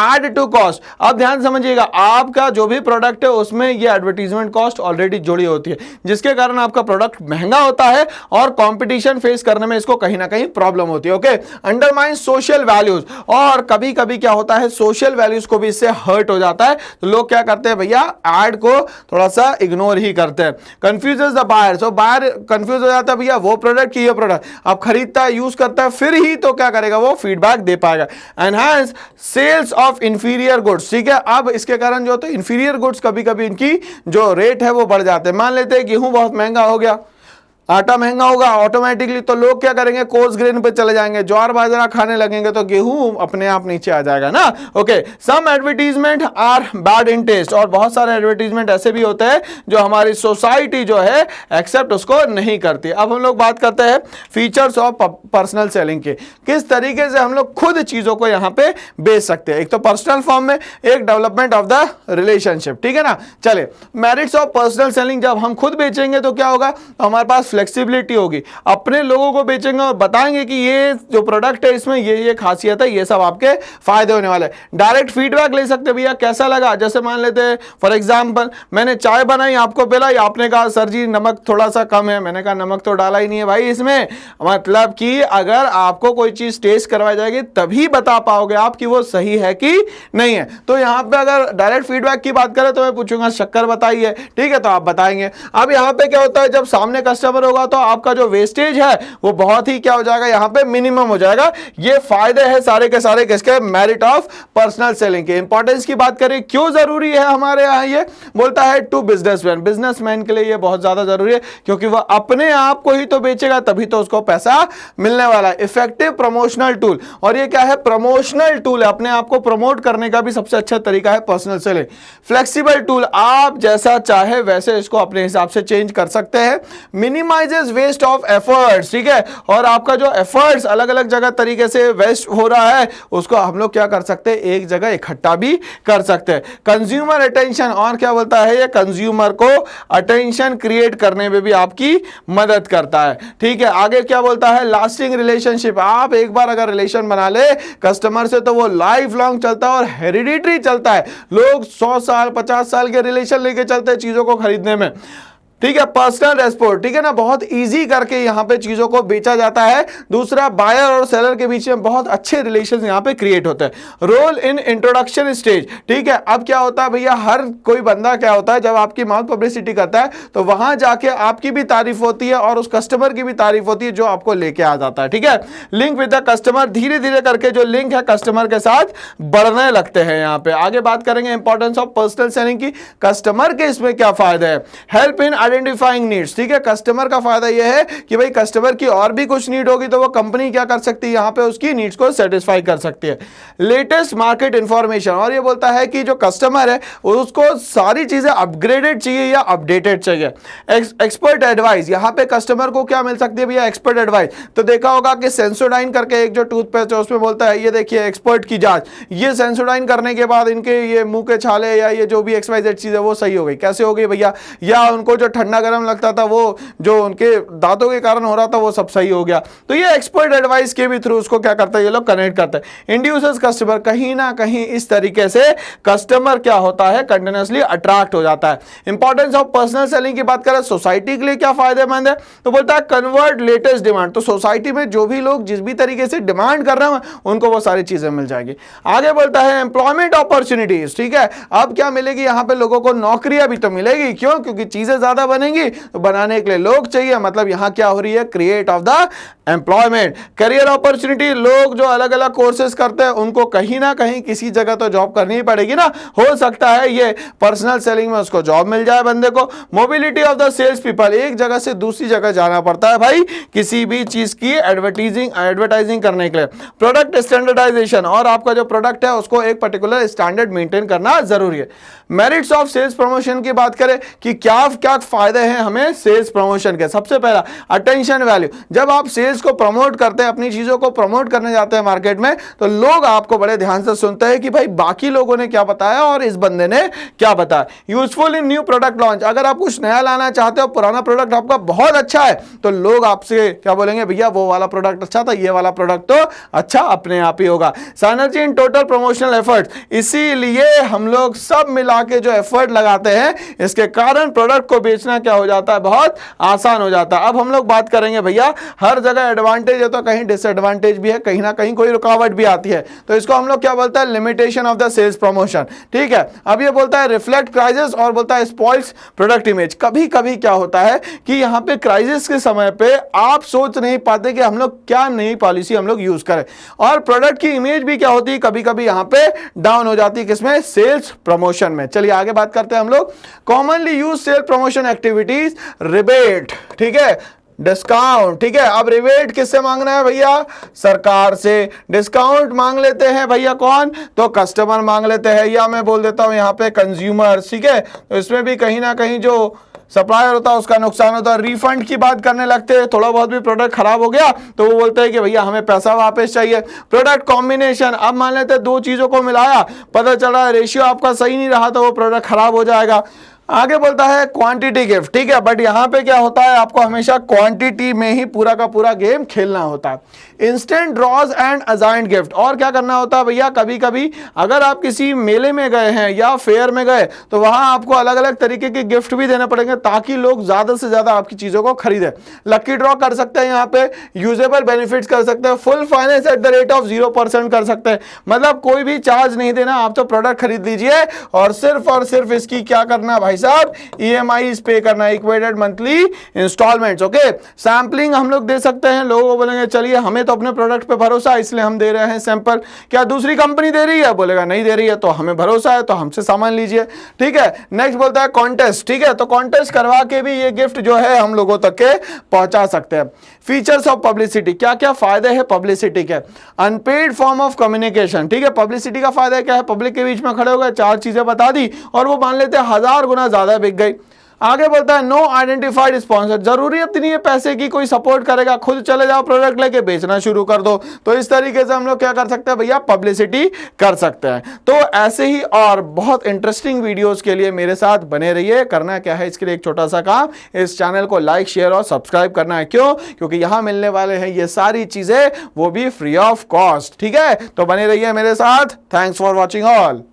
एड टू कॉस्ट, अब ध्यान समझिएगा, आपका जो भी प्रोडक्ट है उसमें ये एडवर्टीजमेंट कॉस्ट ऑलरेडी जुड़ी होती है, जिसके कारण आपका प्रोडक्ट महंगा होता है और कंपटीशन फेस करने में इसको कहीं ना कहीं प्रॉब्लम होती है। ओके, अंडरमाइन सोशल वैल्यूज, और कभी कभी क्या होता है सोशल वैल्यूज को भी इससे हर्ट हो जाता है, तो लोग क्या करते हैं भैया एड को थोड़ा सा इग्नोर ही करते हैं। Confuses the buyer, so buyer confuse हो जाता है भैया वो प्रोडक्ट की ये प्रोडक्ट, अब खरीदता है यूज करता है फिर ही तो क्या करेगा वो फीडबैक दे पाएगा। Enhance sales of inferior goods, ठीक है, अब इसके कारण जो होता है इंफीरियर गुड्स कभी कभी इनकी जो रेट है वो बढ़ जाते हैं। मान लेते हैं गेहूं बहुत महंगा हो गया, आटा महंगा होगा ऑटोमेटिकली, तो लोग क्या करेंगे कोर्स ग्रेन पे चले जाएंगे, ज्वार बाजरा खाने लगेंगे, तो गेहूं अपने आप नीचे आ जाएगा ना। Okay, some advertisement are bad in taste, और बहुत सारे एडवर्टीजमेंट ऐसे भी होते हैं जो हमारी सोसाइटी जो है एक्सेप्ट उसको नहीं करती। अब हम लोग बात करते हैं फीचर्स ऑफ पर्सनल सेलिंग के, किस तरीके से हम लोग खुद चीजों को यहाँ पे बेच सकते हैं। एक तो पर्सनल फॉर्म में, एक डेवलपमेंट ऑफ द रिलेशनशिप, ठीक है ना। चले मेरिट्स ऑफ पर्सनल सेलिंग, जब हम खुद बेचेंगे तो क्या होगा, हमारे पास फ्लेक्सिबिलिटी होगी, अपने लोगों को बेचेंगे और बताएंगे कि ये जो प्रोडक्ट है इसमें ये खासियत है, ये सब आपके फायदे होने वाले हैं। डायरेक्ट फीडबैक ले सकते हैं, भैया कैसा लगा, जैसे मान लेते हैं फॉर एग्जांपल मैंने चाय बनाई आपको पिलाई, आपने कहा सर जी नमक थोड़ा सा कम है, मैंने कहा नमक तो डाला ही नहीं है भाई इसमें, मतलब कि अगर आपको कोई चीज टेस्ट करवाई जाएगी तभी बता पाओगे आप कि वो सही है कि नहीं है। तो यहां पे अगर डायरेक्ट फीडबैक की बात करें तो मैं पूछूंगा शक्कर बताइए, ठीक है, तो आप बताएंगे। अब यहां पे क्या होता है जब सामने कस्टमर होगा तो आपका जो वेस्टेज है वो बहुत ही क्या हो जाएगा, यहां पे मिनिमम हो जाएगा। ये फायदे हैं सारे के सारे किसके, मेरिट ऑफ पर्सनल सेलिंग के। इंपॉर्टेंस की बात करें क्यों जरूरी है हमारे यहां, ये बोलता है टू बिजनेसमैन, बिजनेसमैन के लिए ये बहुत ज्यादा जरूरी है क्योंकि वह अपने आप को ही तो बेचेगा तभी तो उसको पैसा मिलने वाला है। इफेक्टिव प्रमोशनल टूल, और ये क्या है प्रमोशनल टूल है, अपने आप को प्रमोट करने का भी सबसे अच्छा तरीका है पर्सनल सेलिंग। फ्लेक्सिबल टूल, आप जैसा चाहे वैसे इसको अपने हिसाब से चेंज कर सकते हैं। मिनिमाइजेस वेस्ट ऑफ एफर्ट्स, ठीक है, और आपका जो एफर्ट्स अलग अलग जगह तरीके से वेस्ट हो रहा है उसको हम लोग क्या कर सकते हैं एक जगह इकट्ठा भी कर सकते हैं। कंज्यूमर अटेंशन, और क्या बोलता है ये कंज्यूमर को अटेंशन क्रिएट करने में भी आपकी मदद करता है, ठीक है। आगे क्या बोलता है लास्टिंग रिलेशनशिप, आप एक बार अगर रिलेशन बना ले कस्टमर से तो वो लाइफ लॉन्ग चलता है और हेरिडिटरी चलता है, लोग 100 साल 50 साल के रिलेशन लेके चलते हैं चीजों को खरीदने में, ठीक है। पर्सनल रेस्पोर्ट, ठीक है ना, बहुत इजी करके यहां पे चीजों को बेचा जाता है। दूसरा बायर और सेलर के बीच में बहुत अच्छे रिलेशंस यहां पे क्रिएट होते हैं। रोल इन इंट्रोडक्शन स्टेज, ठीक है। अब क्या होता है भैया हर कोई बंदा क्या होता है जब आपकी माउथ पब्लिसिटी करता है तो वहां जाके आपकी भी तारीफ होती है और उस कस्टमर की भी तारीफ होती है जो आपको लेके आ जाता है, ठीक है। लिंक विद द कस्टमर, धीरे धीरे करके जो लिंक है कस्टमर के साथ बढ़ने लगते हैं। यहां पे आगे बात करेंगे इंपॉर्टेंस ऑफ पर्सनल सेलिंग की, कस्टमर के इसमें क्या फायदे हैं। हेल्प इन आइडेंटिफाइंग नीड्स, ठीक है, कस्टमर का फायदा यह है कि भाई कस्टमर की और भी कुछ नीड होगी तो वो कंपनी क्या कर सकती है यहां पे उसकी नीड्स को सेटिस्फाई कर सकती है। लेटेस्ट मार्केट इंफॉर्मेशन, और ये बोलता है कि जो कस्टमर है उसको सारी चीजें अपग्रेडेड चाहिए या अपडेटेड चाहिए। एक्सपर्ट एडवाइस, यहां पे कस्टमर को क्या मिल सकती है भैया एक्सपर्ट एडवाइस। तो देखा होगा कि सेंसोडाइन करके एक जो टूथपेस्ट है उसमें बोलता है ये देखिए एक्सपर्ट की जांच, ये सेंसोडाइन करने के बाद इनके ये मुंह के छाले या ये जो भी एक्सवाइजेड चीज है वो सही हो गई। कैसे हो गई भैया, या उनको जो ठंडा गर्म लगता था वो जो उनके दांतों के कारण हो रहा था वो सब सही हो गया। तो ये एक्सपर्ट एडवाइस के भी थ्रू उसको क्या करता है ये लोग कनेक्ट करते हैं। इंड्यूसर्स कस्टमर, कहीं ना कहीं इस तरीके से कस्टमर क्या होता है कंटिन्यूअसली अट्रैक्ट हो जाता है। इंपॉर्टेंस ऑफ पर्सनल सेलिंग की बात करें सोसाइटी के लिए क्या फायदेमंद है, तो बोलता है कन्वर्ट लेटेस्ट डिमांड, तो सोसाइटी में जो भी लोग जिस भी तरीके से डिमांड कर रहे हैं उनको वो सारी चीजें मिल जाएगी। आगे बोलता है एम्प्लॉयमेंट अपॉर्चुनिटीज, ठीक है, अब क्या मिलेगी यहाँ पे लोगों को नौकरियां भी तो मिलेगी, क्यों, क्योंकि चीजें ज्यादा ज्यादा बनेंगी तो बनाने के लिए लोग चाहिए, मतलब यहां क्या हो रही है, create of the employment, career opportunity. लोग जो अलग अलग कोर्सेज करते हैं उनको कहीं ना कहीं किसी जगह तो जॉब करनी ही पड़ेगी ना, हो सकता है ये पर्सनल सेलिंग में उसको जॉब मिल जाए बंदे को। Mobility of the sales people, एक जगह से दूसरी जगह जाना पड़ता है भाई किसी भी चीज की एडवर्टाइजिंग करने के लिए। प्रोडक्ट स्टैंडर्डाइजेशन, और आपका जो प्रोडक्ट है उसको एक पर्टिकुलर स्टैंडर्ड मेंटेन करना जरूरी है। मेरिट्स ऑफ सेल्स प्रमोशन की बात करें कि क्या क्या फायदे हैं हमें सेल्स प्रमोशन के। सबसे पहला अटेंशन वैल्यू, जब आप सेल्स को प्रमोट करते हैं, अपनी चीजों को प्रमोट करने जाते हैं मार्केट में, तो लोग आपको बड़े ध्यान से सुनते हैं कि भाई बाकी लोगों ने क्या बताया और इस बंदे ने क्या बताया। Useful in new product launch, अगर आप कुछ नया लाना चाहते हो, पुराना प्रोडक्ट आपका बहुत अच्छा है, तो लोग आपसे क्या बोलेंगे, भैया वो वाला प्रोडक्ट अच्छा था, ये वाला प्रोडक्ट तो अच्छा अपने आप ही होगा। Synergy in total promotional effort, इसीलिए हम लोग सब मिला के जो एफर्ट लगाते हैं, इसके कारण प्रोडक्ट को बेचना क्या हो जाता है, बहुत आसान हो जाता है। अब हम लोग बात करेंगे भैया, हर जगह एडवांटेज है तो कहीं डिसएडवांटेज भी है, कहीं ना कहीं कोई रुकावट भी आती है, तो इसको हम लोग क्या बोलते हैं, limitation of the sales promotion. ठीक है, अब ये बोलता है रिफ्लेक्ट क्राइसिस और बोलता है स्पॉइल्स प्रोडक्ट इमेज। कभी कभी क्या होता है कि यहां पे क्राइसिस के समय पे आप सोच नहीं पाते कि हम लोग क्या नई पॉलिसी हम लोग यूज करें, और प्रोडक्ट की इमेज भी क्या होती है कभी कभी यहां पे डाउन हो जाती है, किसमें, सेल्स प्रमोशन में। चलिए आगे बात करते हैं हम लोग। Commonly use sale promotion activities, rebate, ठीक है, डिस्काउंट। ठीक है, अब रिबेट किससे मांगना है भैया, सरकार से। डिस्काउंट मांग लेते हैं भैया कौन, तो कस्टमर मांग लेते हैं, या मैं बोल देता हूं यहां पे कंज्यूमर। ठीक है, तो इसमें भी कहीं ना कहीं जो सप्लायर होता है उसका नुकसान होता है। रिफंड की बात करने लगते हैं, थोड़ा बहुत भी प्रोडक्ट खराब हो गया तो वो बोलते हैं कि भैया हमें पैसा वापस चाहिए। प्रोडक्ट कॉम्बिनेशन, अब मान लेते हैं दो चीजों को मिलाया, पता चला रेशियो आपका सही नहीं रहा तो वो प्रोडक्ट खराब हो जाएगा। आगे बोलता है क्वांटिटी गिफ्ट। ठीक है, बट यहां पे क्या होता है, आपको हमेशा क्वांटिटी में ही पूरा का पूरा गेम खेलना होता है। Instant draws and assigned gift, और क्या करना होता है भैया, कभी कभी अगर आप किसी मेले में गए हैं या फेयर में गए तो वहां आपको अलग अलग तरीके के गिफ्ट भी देने पड़ेंगे ताकि लोग ज्यादा से ज्यादा आपकी चीजों को खरीदें। लकी ड्रॉ कर सकते हैं, यहाँ पे यूजेबल बेनिफिट्स कर सकते हैं, full finance at the rate of 0% कर सकते हैं, मतलब कोई भी चार्ज नहीं देना, आप तो प्रोडक्ट खरीद लीजिए और सिर्फ इसकी क्या करना भाई साहब, EMI पे करना, equated monthly instalments. Okay, sampling हम लोग दे सकते हैं, लोगों को बोलेंगे चलिए हमें तो अपने प्रोडक्ट पे भरोसा है इसलिए हम दे रहे हैं सैंपल, क्या दूसरी कंपनी दे रही है, बोलेगा नहीं दे रही है, तो हमें भरोसा है तो हमसे सामान लीजिए। ठीक है, नेक्स्ट बोलता है कॉन्टेस्ट। ठीक है, तो कॉन्टेस्ट करवा के भी ये गिफ्ट जो है हम लोगों तक के पहुंचा सकते हैं। फीचर्स ऑफ पब्लिसिटी, क्या क्या फायदे हैं पब्लिसिटी के। अनपेड फॉर्म ऑफ कम्युनिकेशन, ठीक है, पब्लिसिटी का फायदा क्या है, पब्लिक के बीच में खड़े हो गए, चार चीजें बता दी और वो मान लेते हैं 1000 गुना ज्यादा बिक गई। आगे बोलता है नो आइडेंटिफाइड स्पॉन्सर, जरूरत नहीं है पैसे की कोई सपोर्ट करेगा, खुद चले जाओ प्रोडक्ट लेके बेचना शुरू कर दो। तो इस तरीके से हम लोग क्या कर सकते हैं भैया, पब्लिसिटी कर सकते हैं। तो ऐसे ही और बहुत इंटरेस्टिंग वीडियोस के लिए मेरे साथ बने रहिए। करना क्या है, इसके लिए एक छोटा सा काम, इस चैनल को लाइक शेयर और सब्सक्राइब करना है। क्यों, क्योंकि यहां मिलने वाले हैं ये सारी चीजें, वो भी फ्री ऑफ कॉस्ट। ठीक है, तो बने रहिए मेरे साथ। Thanks for watching all.